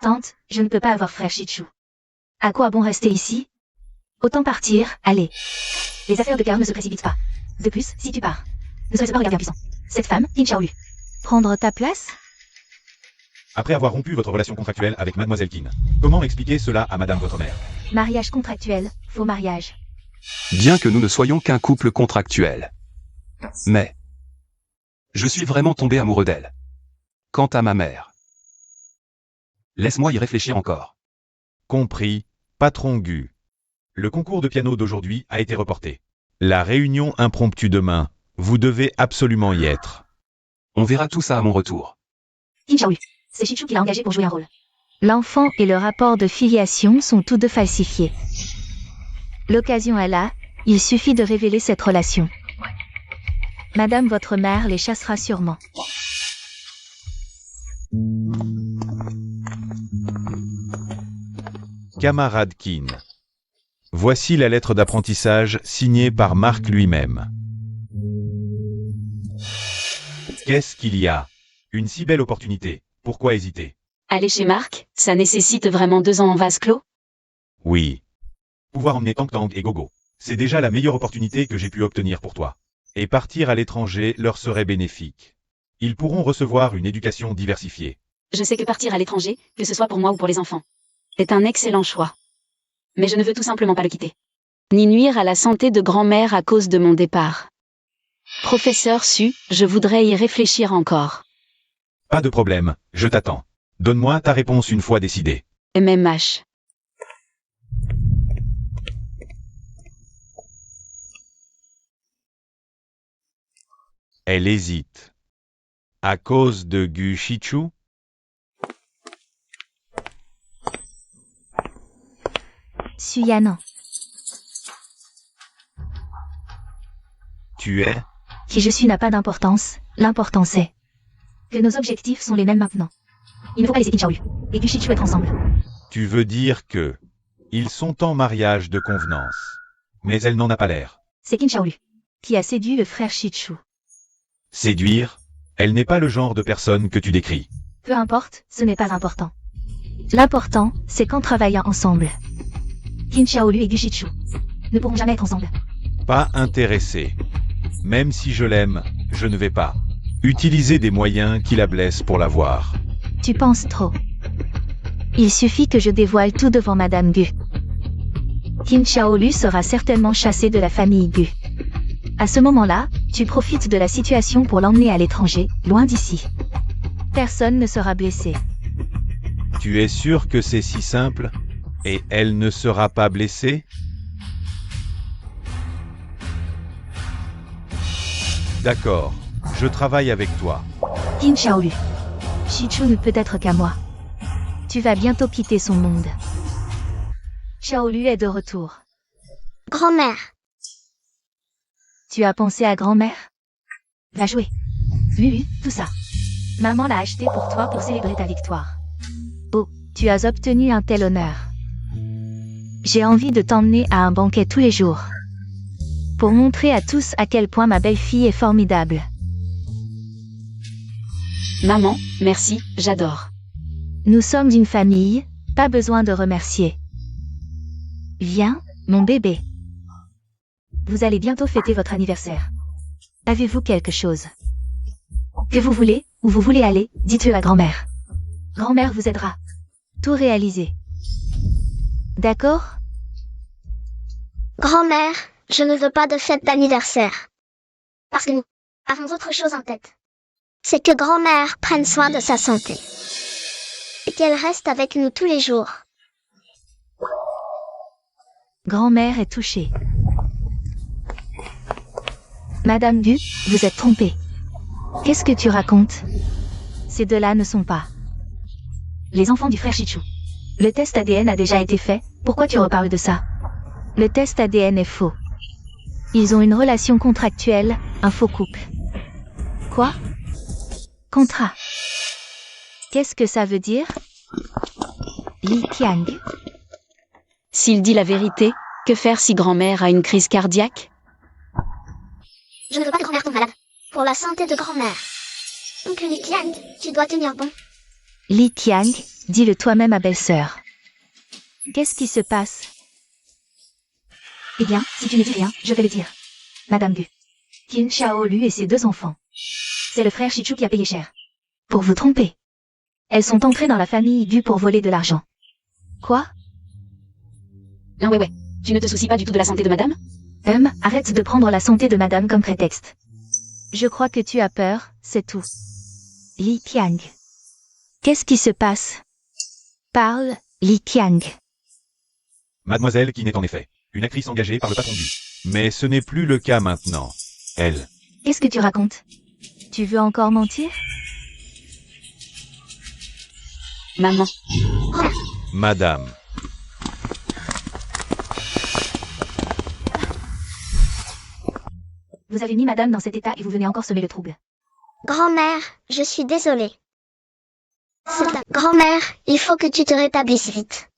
Tante, je ne peux pas avoir frère Shichu. À quoi bon rester ici? Autant partir, allez. Les affaires de Karen ne se précipitent pas. De plus, si tu pars, ne serait-ce pas un regard bien puissant. Cette femme, Qin Shaolu. Prendre ta place? Après avoir rompu votre relation contractuelle avec Mademoiselle Qin, comment expliquer cela à madame votre mère? Mariage contractuel, faux mariage. Bien que nous ne soyons qu'un couple contractuel. Mais je suis vraiment tombé amoureux d'elle. Quant à ma mère, laisse-moi y réfléchir encore. Compris, patron Gu. Le concours de piano d'aujourd'hui a été reporté. La réunion impromptue demain, vous devez absolument y être. On verra tout ça à mon retour. Qin Shaolu. C'est Shichu qui l'a engagé pour jouer un rôle. L'enfant et le rapport de filiation sont tous deux falsifiés. L'occasion est là, il suffit de révéler cette relation. Madame votre mère les chassera sûrement. Camarade Qin. Voici la lettre d'apprentissage signée par Marc lui-même. Qu'est-ce qu'il y a? Une si belle opportunité. Pourquoi hésiter? Aller chez Marc, ça nécessite vraiment 2 ans en vase clos? Oui. Pouvoir emmener Tang Tang et Gogo. C'est déjà la meilleure opportunité que j'ai pu obtenir pour toi. Et partir à l'étranger leur serait bénéfique. Ils pourront recevoir une éducation diversifiée. Je sais que partir à l'étranger, que ce soit pour moi ou pour les enfants, est un excellent choix. Mais je ne veux tout simplement pas le quitter. Ni nuire à la santé de grand-mère à cause de mon départ. Professeur Su, je voudrais y réfléchir encore. Pas de problème, je t'attends. Donne-moi ta réponse une fois décidée. MMH. Elle hésite. À cause de Gu Shichu? Suyanan. Tu es? Qui je suis n'a pas d'importance, l'important c'est que nos objectifs sont les mêmes maintenant. Il ne faut pas laisser Qin Shaolu et Gu Shichu être ensemble. Tu veux dire que ils sont en mariage de convenance. Mais elle n'en a pas l'air. C'est Qin Shaolu qui a séduit le frère Shichu. Séduire? Elle n'est pas le genre de personne que tu décris. Peu importe, ce n'est pas important. L'important, c'est qu'en travaillant ensemble, Qin Shaolu et Gu Shichu ne pourront jamais être ensemble. Pas intéressé. Même si je l'aime, je ne vais pas utiliser des moyens qui la blessent pour la voir. Tu penses trop. Il suffit que je dévoile tout devant Madame Gu. Qin Shaolu sera certainement chassé de la famille Gu. À ce moment-là, tu profites de la situation pour l'emmener à l'étranger, loin d'ici. Personne ne sera blessé. Tu es sûr que c'est si simple? Et elle ne sera pas blessée? D'accord, je travaille avec toi. Qin Shaolu. Shichu ne peut être qu'à moi. Tu vas bientôt quitter son monde. Shaolu est de retour. Grand-mère, Tu as pensé à grand-mère? Va jouer. Oui, tout ça. Maman l'a acheté pour toi pour célébrer ta victoire. Oh, tu as obtenu un tel honneur. J'ai envie de t'emmener à un banquet tous les jours. Pour montrer à tous à quel point ma belle-fille est formidable. Maman, merci, j'adore. Nous sommes une famille, pas besoin de remercier. Viens, mon bébé. Vous allez bientôt fêter votre anniversaire. Avez-vous quelque chose? Que vous voulez, où vous voulez aller, dites-le à grand-mère. Grand-mère vous aidera. Tout réaliser. D'accord? grand-mère, je ne veux pas de fête d'anniversaire. Parce que nous avons autre chose en tête. C'est que grand-mère prenne soin de sa santé. Et qu'elle reste avec nous tous les jours. Grand-mère est touchée. Madame Gu, vous êtes trompée. Qu'est-ce que tu racontes? Ces deux-là ne sont pas les enfants du frère Shichu. Le test ADN a déjà été fait, pourquoi tu reparles de ça? Le test ADN est faux. Ils ont une relation contractuelle, un faux couple. Quoi? Contrat. Qu'est-ce que ça veut dire? Li Tiang. S'il dit la vérité, que faire si grand-mère a une crise cardiaque? Je ne veux pas que grand-mère tombe malade. Pour la santé de grand-mère. Oncle Li Tiang, tu dois tenir bon. Li Tiang, dis-le toi-même à belle-sœur. Qu'est-ce qui se passe? Eh bien, si tu ne dis rien, je vais le dire. Madame Gu. Qin Shaolu et ses deux enfants. C'est le frère Shichu qui a payé cher. Pour vous tromper. Elles sont entrées dans la famille Gu pour voler de l'argent. Quoi? Non, ouais. Tu ne te soucies pas du tout de la santé de madame? Arrête de prendre la santé de madame comme prétexte. Je crois que tu as peur, c'est tout. Li Tiang. Qu'est-ce qui se passe? Parle, Li Tiang. Mademoiselle qui n'est en effet une actrice engagée par le patron Gu. Mais ce n'est plus le cas maintenant. Elle. Qu'est-ce que tu racontes? Tu veux encore mentir? Maman, Madame. Vous avez mis madame dans cet état et vous venez encore semer le trouble. Grand-mère, je suis désolée. Grand-mère, il faut que tu te rétablisses vite.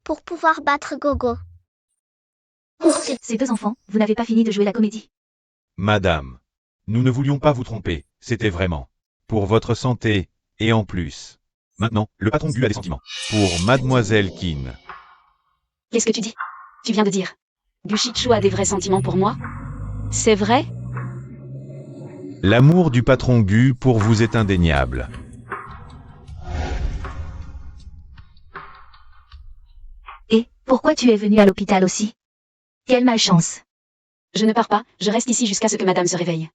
Pour pouvoir battre Gogo. Ces deux enfants, vous n'avez pas fini de jouer la comédie. Madame. Nous ne voulions pas vous tromper, c'était vraiment pour votre santé, et en plus. Maintenant, le patron Gu a des sentiments. Pour Mademoiselle Qin. qu'est-ce que tu dis? Tu viens de dire. Gu Shichu a des vrais sentiments pour moi? C'est vrai? L'amour du patron Gu pour vous est indéniable. Et, pourquoi tu es venu à l'hôpital aussi? Quelle malchance. Je ne pars pas, je reste ici jusqu'à ce que madame se réveille.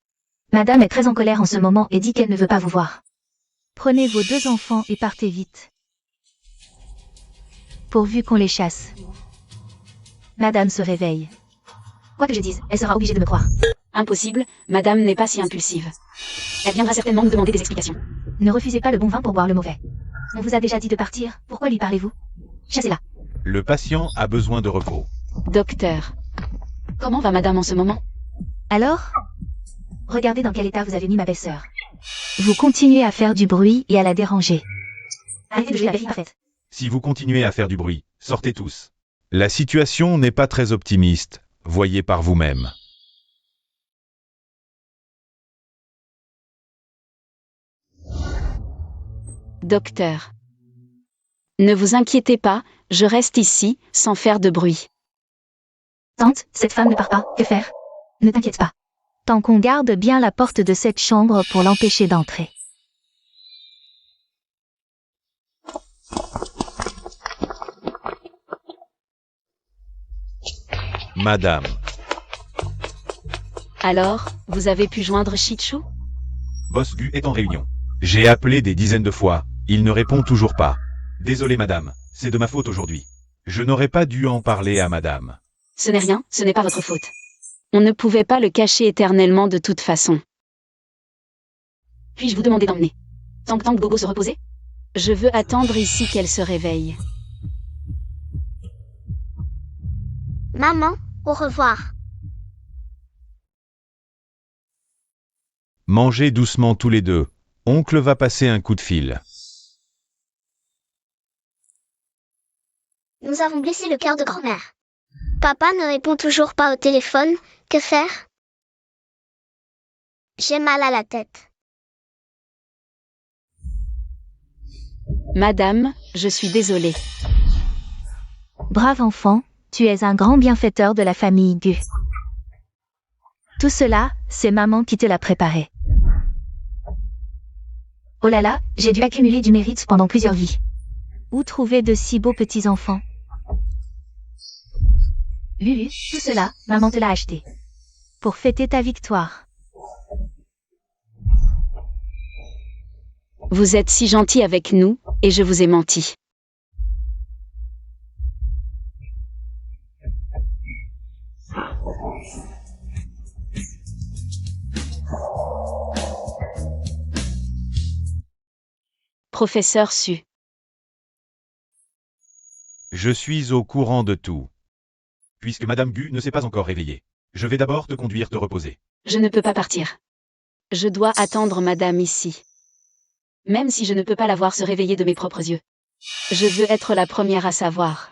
Madame est très en colère en ce moment et dit qu'elle ne veut pas vous voir. Prenez vos deux enfants et partez vite. Pourvu qu'on les chasse. Madame se réveille. Quoi que je dise, elle sera obligée de me croire. Impossible, madame n'est pas si impulsive. Elle viendra certainement nous demander des explications. Ne refusez pas le bon vin pour boire le mauvais. On vous a déjà dit de partir, pourquoi lui parlez-vous? Chassez-la. Le patient a besoin de repos. Docteur. Comment va madame en ce moment? Alors? Regardez dans quel état vous avez mis ma belle-sœur. Vous continuez à faire du bruit et à la déranger. Arrêtez de jouer la vérité parfaite. Si vous continuez à faire du bruit, sortez tous. La situation n'est pas très optimiste, voyez par vous-même. Docteur. Ne vous inquiétez pas, je reste ici, sans faire de bruit. Tante, cette femme ne part pas, que faire? Ne t'inquiète pas. Tant qu'on garde bien la porte de cette chambre pour l'empêcher d'entrer. Madame, Alors, vous avez pu joindre Chichou? Boss Gu est en réunion. J'ai appelé des dizaines de fois, il ne répond toujours pas. Désolé madame, c'est de ma faute aujourd'hui. Je n'aurais pas dû en parler à madame. Ce n'est rien, ce n'est pas votre faute. On ne pouvait pas le cacher éternellement de toute façon. Puis-je vous demander d'emmener Tant que Gogo se reposait? Je veux attendre ici qu'elle se réveille. Maman, au revoir. Mangez doucement tous les deux. Oncle va passer un coup de fil. Nous avons blessé le cœur de grand-mère. Papa ne répond toujours pas au téléphone. Que faire? J'ai mal à la tête. Madame, je suis désolée. Brave enfant, tu es un grand bienfaiteur de la famille Gu. Tout cela, c'est maman qui te l'a préparé. Oh là là, j'ai dû accumuler du mérite pendant plusieurs vies. Où trouver de si beaux petits-enfants? Lulu, tout cela, maman te l'a acheté. Pour fêter ta victoire. Vous êtes si gentil avec nous, et je vous ai menti. Professeur Su. Je suis au courant de tout. Puisque madame Gu ne s'est pas encore réveillée. Je vais d'abord te conduire te reposer. Je ne peux pas partir. Je dois attendre madame ici. Même si je ne peux pas la voir se réveiller de mes propres yeux. Je veux être la première à savoir.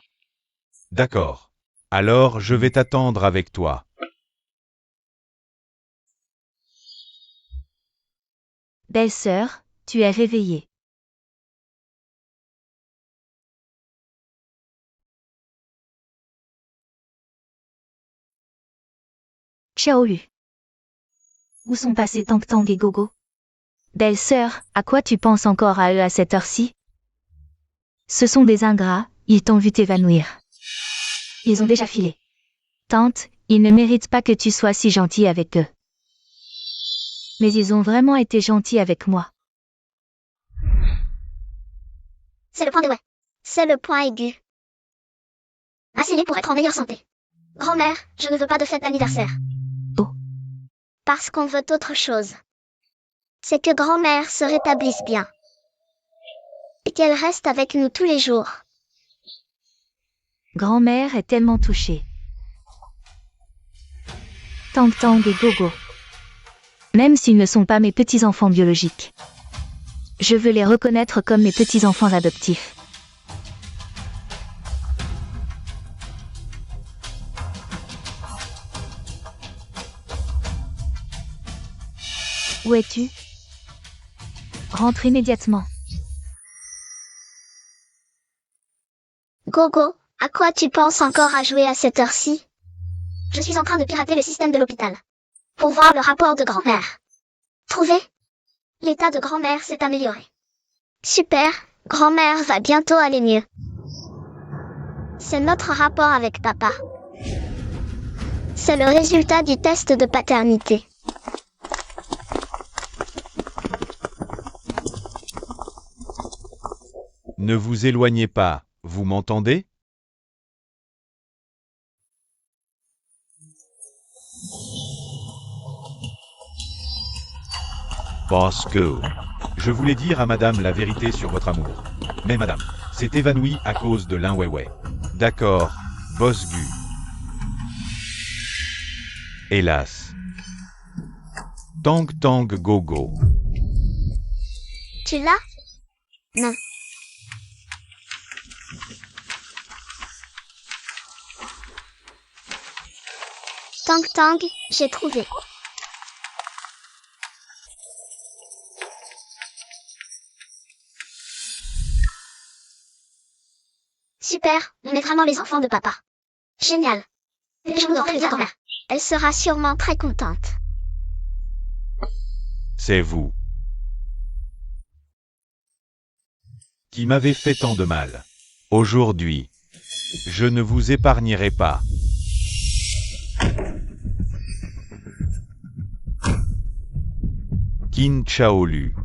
D'accord. Alors je vais t'attendre avec toi. Belle-sœur, tu es réveillée. Xiao Yu. Où sont passés Tang Tang et Gogo? Belle-sœur, à quoi tu penses encore à eux à cette heure-ci? Ce sont des ingrats, ils t'ont vu t'évanouir. Ils ont déjà filé. Tante, ils ne méritent pas que tu sois si gentille avec eux. Mais ils ont vraiment été gentils avec moi. C'est le point de ouais. C'est le point aigu. Assez pour être en meilleure santé. Grand-mère, je ne veux pas de fête d'anniversaire. Oh. Parce qu'on veut autre chose. C'est que grand-mère se rétablisse bien. Et qu'elle reste avec nous tous les jours. Grand-mère est tellement touchée. Tang Tang et Gogo. Même s'ils ne sont pas mes petits-enfants biologiques. Je veux les reconnaître comme mes petits-enfants adoptifs. Où es-tu? Rentre immédiatement. Gogo, à quoi tu penses encore à jouer à cette heure-ci? Je suis en train de pirater le système de l'hôpital. Pour voir le rapport de grand-mère. Trouvé? L'état de grand-mère s'est amélioré. Super, grand-mère va bientôt aller mieux. C'est notre rapport avec papa. C'est le résultat du test de paternité. Ne vous éloignez pas, vous m'entendez? Bosco. Je voulais dire à madame la vérité sur votre amour. Mais madame s'est évanouie à cause de l'Inwéwé. D'accord, Bosgu. Hélas. Tang Tang Gogo. Tu l'as? Non. Tang Tang, j'ai trouvé. Super, on est vraiment les enfants de papa. Génial. Et je voudrais bien grand-mère. Elle sera sûrement très contente. C'est vous qui m'avez fait tant de mal. Aujourd'hui, je ne vous épargnerai pas. Qin Chaolu.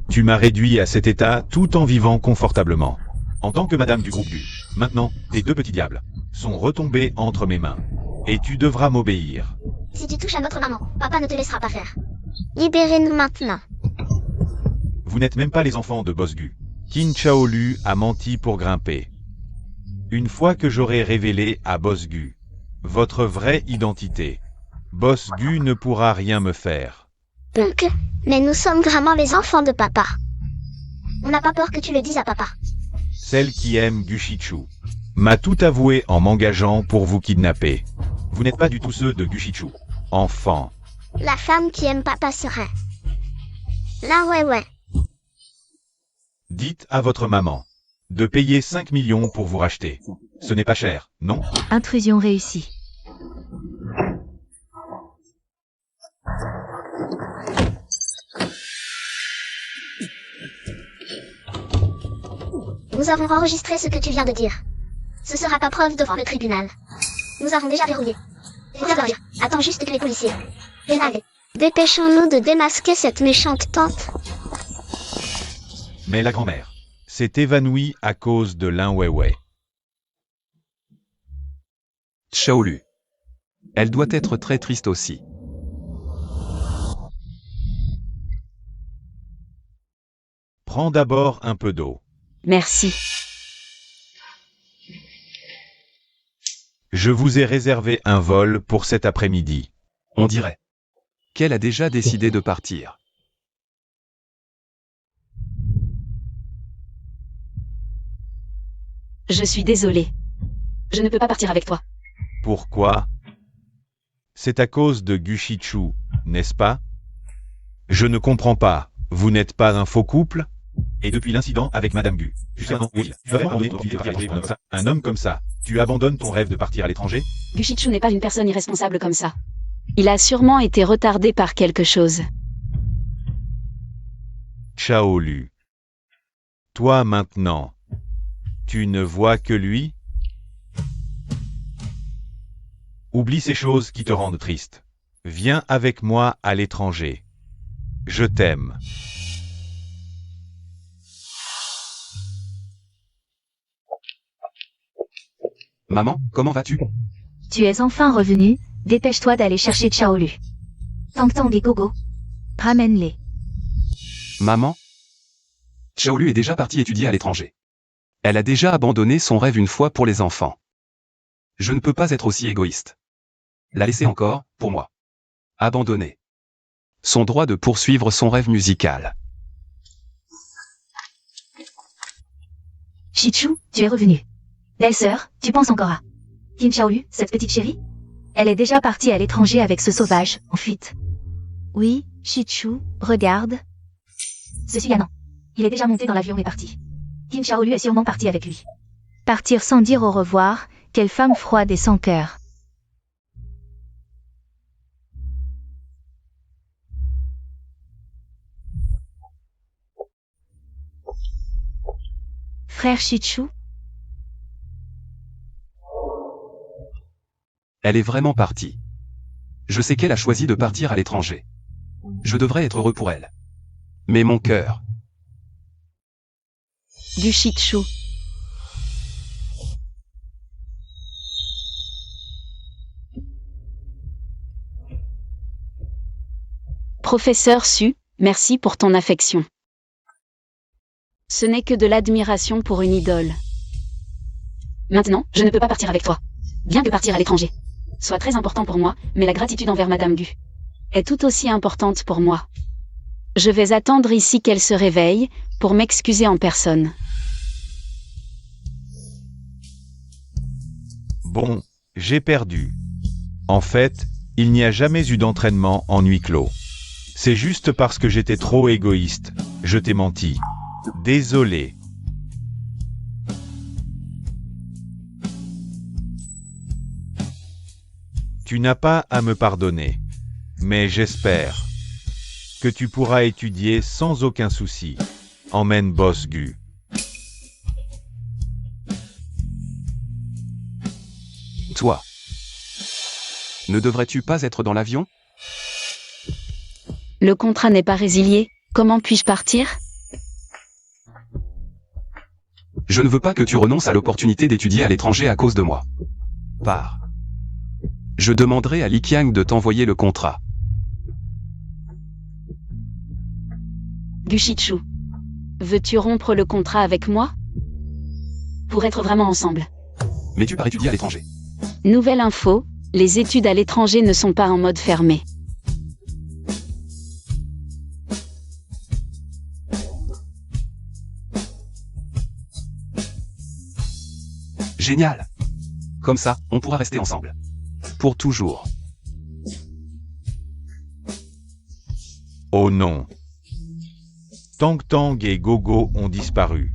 Tu m'as réduit à cet état tout en vivant confortablement. En tant que madame du groupe Gu. Maintenant, tes deux petits diables sont retombés entre mes mains. Et tu devras m'obéir. Si tu touches à notre maman, papa ne te laissera pas faire. Libérez-nous maintenant. Vous n'êtes même pas les enfants de Bosgu. Qin Chaolu a menti pour grimper. Une fois que j'aurai révélé à Bosgu votre vraie identité, Bosgu ne pourra rien me faire. Donc, mais nous sommes vraiment les enfants de papa. On n'a pas peur que tu le dises à papa. Celle qui aime Gushichu m'a tout avoué en m'engageant pour vous kidnapper. Vous n'êtes pas du tout ceux de Gushichu. Enfant. La femme qui aime papa serait. Là, ouais. Dites à votre maman de payer 5 millions pour vous racheter. Ce n'est pas cher, non? Intrusion réussie. Nous avons enregistré ce que tu viens de dire. Ce sera pas preuve devant le tribunal. Nous avons déjà verrouillé. Attends juste que les policiers. Allez, dépêchons-nous de démasquer cette méchante tante. Mais la grand-mère s'est évanouie à cause de l'Inwéwé. Chaolu. Elle doit être très triste aussi. Prends d'abord un peu d'eau. Merci. Je vous ai réservé un vol pour cet après-midi. On dirait qu'elle a déjà décidé de partir. Je suis désolée. Je ne peux pas partir avec toi. Pourquoi? C'est à cause de Gushichu, n'est-ce pas? Je ne comprends pas. Vous n'êtes pas un faux couple? Et depuis l'incident avec Madame Gu, jusqu'à maintenant, oui, un homme comme ça, tu abandonnes ton rêve de partir à l'étranger? Gushichu n'est pas une personne irresponsable comme ça. Il a sûrement été retardé par quelque chose. Chaolu. Toi maintenant, tu ne vois que lui? Oublie ces choses qui te rendent triste. Viens avec moi à l'étranger. Je t'aime. Maman, comment vas-tu? Tu es enfin revenu, dépêche-toi d'aller chercher Chaolu. Tang Tang et Gogo. Ramène-les. Maman? Chaolu est déjà partie étudier à l'étranger. Elle a déjà abandonné son rêve une fois pour les enfants. Je ne peux pas être aussi égoïste. La laisser encore, pour moi. Abandonner son droit de poursuivre son rêve musical. Chichu, tu es revenu. Belle sœur, tu penses encore à Qin Chaolu, cette petite chérie? Elle est déjà partie à l'étranger avec ce sauvage, en fuite. Oui, Chichu, regarde. Ce Suganan. Il est déjà monté dans l'avion et parti. Qin Chaolu est sûrement parti avec lui. Partir sans dire au revoir, quelle femme froide et sans cœur. Frère Chichu? Elle est vraiment partie. Je sais qu'elle a choisi de partir à l'étranger. Je devrais être heureux pour elle. Mais mon cœur... Gushichu. Professeur Su, Merci pour ton affection. Ce n'est que de l'admiration pour une idole. Maintenant, je ne peux pas partir avec toi. Bien que partir à l'étranger soit très important pour moi, mais la gratitude envers Madame Gu est tout aussi importante pour moi. Je vais attendre ici qu'elle se réveille, pour m'excuser en personne. Bon, j'ai perdu. En fait, il n'y a jamais eu d'entraînement en huis clos. C'est juste parce que j'étais trop égoïste. Je t'ai menti. Désolé. Tu n'as pas à me pardonner. Mais j'espère que tu pourras étudier sans aucun souci. Emmène Boss Gu. Toi. Ne devrais-tu pas être dans l'avion? Le contrat n'est pas résilié, comment puis-je partir? Je ne veux pas que tu renonces à l'opportunité d'étudier à l'étranger à cause de moi. Pars. Je demanderai à Li Qiang de t'envoyer le contrat. Gu Shichu. Veux-tu rompre le contrat avec moi? Pour être vraiment ensemble. Mais tu pars étudier à l'étranger. Nouvelle info, les études à l'étranger ne sont pas en mode fermé. Génial. Comme ça, on pourra rester ensemble. Pour toujours. Oh non. Tang Tang et Gogo ont disparu.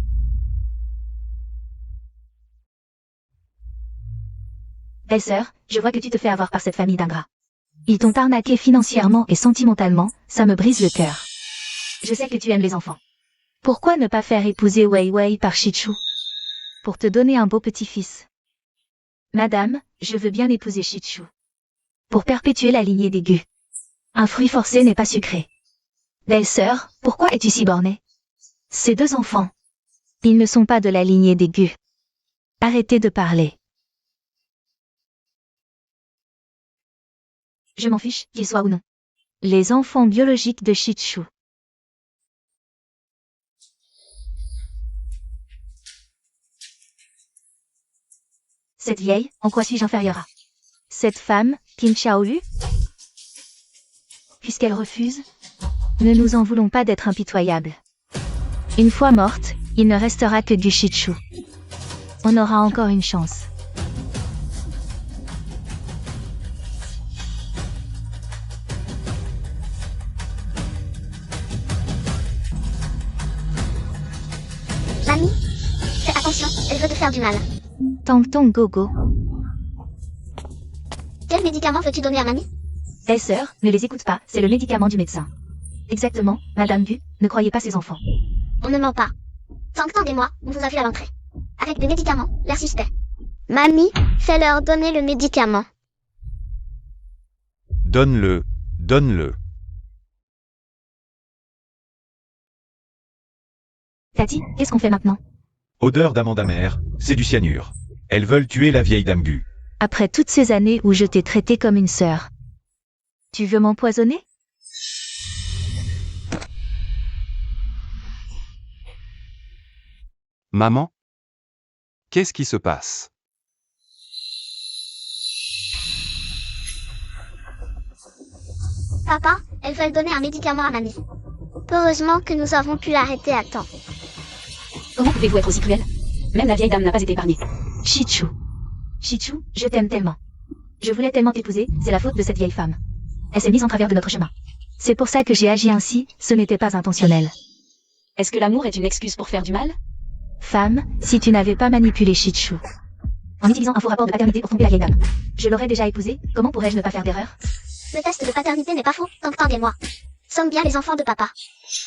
Belle-sœur, je vois que tu te fais avoir par cette famille d'ingrats. Ils t'ont arnaqué financièrement et sentimentalement, ça me brise le cœur. Je sais que tu aimes les enfants. Pourquoi ne pas faire épouser Wei Wei par Shichu? Pour te donner un beau petit-fils. Madame, je veux bien épouser Shichu. Pour perpétuer la lignée des Gu. Un fruit forcé n'est pas sucré. Belle-sœur, pourquoi es-tu si bornée? Ces deux enfants. Ils ne sont pas de la lignée des Gu. Arrêtez de parler. Je m'en fiche, qu'ils soient ou non. Les enfants biologiques de Shichu. Cette vieille, en quoi suis-je inférieure à? Cette femme, Qin Xiaolu? Puisqu'elle refuse, ne nous en voulons pas d'être impitoyables. Une fois morte, il ne restera que du Shichu. On aura encore une chance. Mamie, fais attention, elle veut te faire du mal. Tang Tong Gogo. Quel médicament veux-tu donner à mamie? Belle-sœur, ne les écoute pas, c'est le médicament du médecin. Exactement, Madame Gu, ne croyez pas ses enfants. On ne ment pas. Tang Tang et moi, on vous a vu à l'entrée. Avec des médicaments, l'air suspect. Mamie, fais-leur donner le médicament. Donne-le, donne-le. Tati, qu'est-ce qu'on fait maintenant? Odeur d'amande amère, c'est du cyanure. Elles veulent tuer la vieille dame Gu. Après toutes ces années où je t'ai traité comme une sœur. Tu veux m'empoisonner? Maman? Qu'est-ce qui se passe? Papa, elles veulent donner un médicament à mamie. Heureusement que nous avons pu l'arrêter à temps. Comment pouvez-vous être aussi cruel? Même la vieille dame n'a pas été épargnée. Shichu. Shichu, je t'aime tellement. Je voulais tellement t'épouser, c'est la faute de cette vieille femme. Elle s'est mise en travers de notre chemin. C'est pour ça que j'ai agi ainsi, ce n'était pas intentionnel. Est-ce que l'amour est une excuse pour faire du mal? Femme, si tu n'avais pas manipulé Shichu. En utilisant un faux rapport de paternité pour tromper la vieille dame. Je l'aurais déjà épousée, comment pourrais-je ne pas faire d'erreur? Le test de paternité n'est pas faux, Tang Tang et moi. Sommes bien les enfants de papa.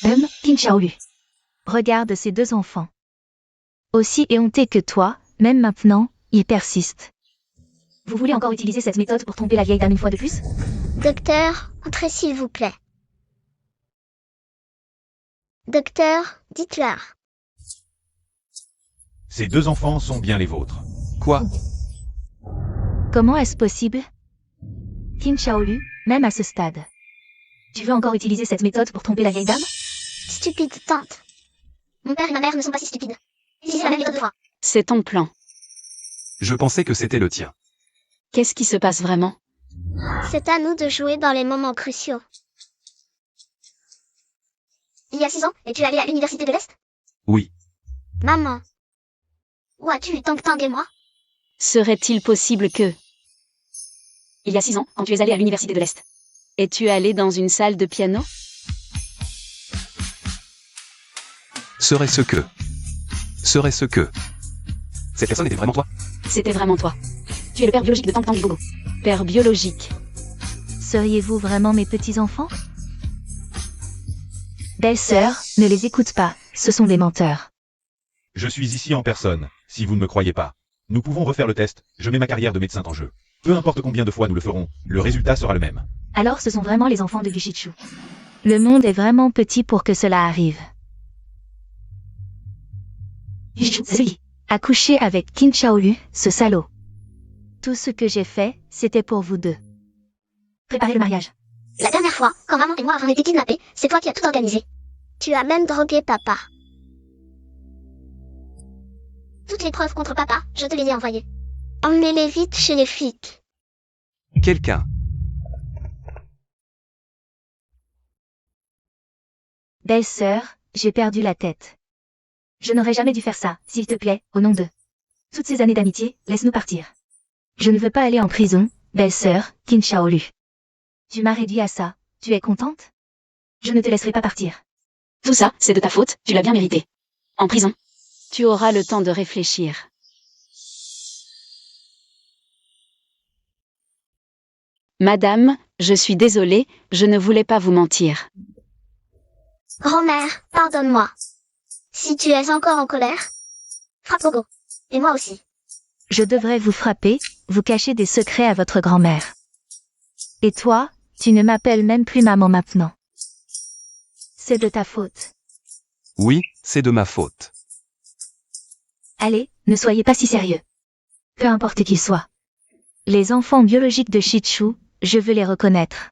Qin Xiaolu. Regarde ces deux enfants. Aussi éhontés que toi, même maintenant, ils persistent. Vous voulez encore utiliser cette méthode pour tromper la vieille dame une fois de plus? Docteur, entrez s'il vous plaît. Docteur, dites-leur. Ces deux enfants sont bien les vôtres. Quoi? Comment est-ce possible? Qin Xiaolu, même à ce stade. Tu veux encore utiliser cette méthode pour tromper la vieille dame? Stupide tante. Mon père et ma mère ne sont pas si stupides. Si c'est la même méthode de fois. C'est ton plan. Je pensais que c'était le tien. Qu'est-ce qui se passe vraiment? C'est à nous de jouer dans les moments cruciaux. Il y a 6 ans, es-tu allé à l'université de l'Est? Oui. Maman. Où as-tu eu Tang Tang et moi? Serait-il possible que... Il y a 6 ans, quand tu es allé à l'université de l'Est. Es-tu allé dans une salle de piano? Serait-ce que... Cette personne était vraiment toi? C'était vraiment toi. Tu es le père biologique de Tang Tang et Bogo. Père biologique. Seriez-vous vraiment mes petits-enfants? Belle-sœur, ne les écoute pas, ce sont des menteurs. Je suis ici en personne, si vous ne me croyez pas. Nous pouvons refaire le test, je mets ma carrière de médecin en jeu. Peu importe combien de fois nous le ferons, le résultat sera le même. Alors ce sont vraiment les enfants de Gushichu. Le monde est vraiment petit pour que cela arrive. Zui a couché avec Qin Shaolu, ce salaud. Tout ce que j'ai fait, c'était pour vous deux. Préparez le mariage. La dernière fois, quand maman et moi avons été kidnappés, c'est toi qui as tout organisé. Tu as même drogué papa. Toutes les preuves contre papa, je te les ai envoyées. Emmenez-les vite chez les flics. Quelqu'un. Belle-sœur, j'ai perdu la tête. Je n'aurais jamais dû faire ça, s'il te plaît, au nom de... Toutes ces années d'amitié, laisse-nous partir. Je ne veux pas aller en prison, belle-sœur, Qin Shaolu. Tu m'as réduit à ça, tu es contente? Je ne te laisserai pas partir. Tout ça, c'est de ta faute, tu l'as bien mérité. En prison. Tu auras le temps de réfléchir. Madame, je suis désolée, je ne voulais pas vous mentir. Grand-mère, pardonne-moi. Si tu es encore en colère, frappe Bogo. Et moi aussi. Je devrais vous frapper, vous cacher des secrets à votre grand-mère. Et toi, tu ne m'appelles même plus maman maintenant. C'est de ta faute. Oui, c'est de ma faute. Allez, ne soyez pas si sérieux. Peu importe qui soit. Les enfants biologiques de Shichu, je veux les reconnaître.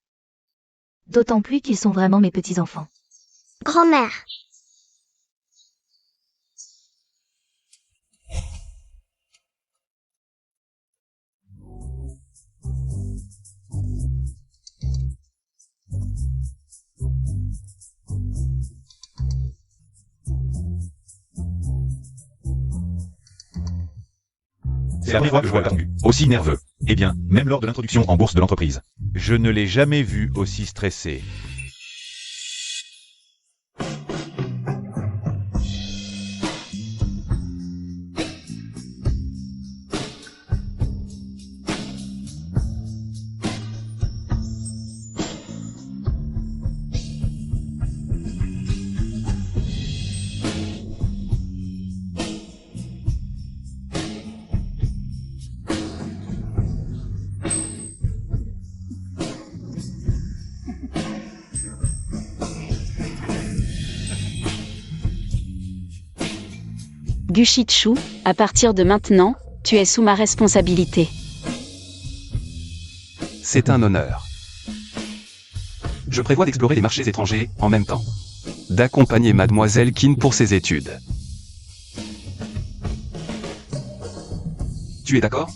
D'autant plus qu'ils sont vraiment mes petits-enfants. Grand-mère. C'est la première fois que je vois Tengu aussi nerveux. Eh bien, même lors de l'introduction en bourse de l'entreprise. Je ne l'ai jamais vu aussi stressé. Gushichu, à partir de maintenant, tu es sous ma responsabilité. C'est un honneur. Je prévois d'explorer les marchés étrangers, en même temps. D'accompagner Mademoiselle Qin pour ses études. Tu es d'accord?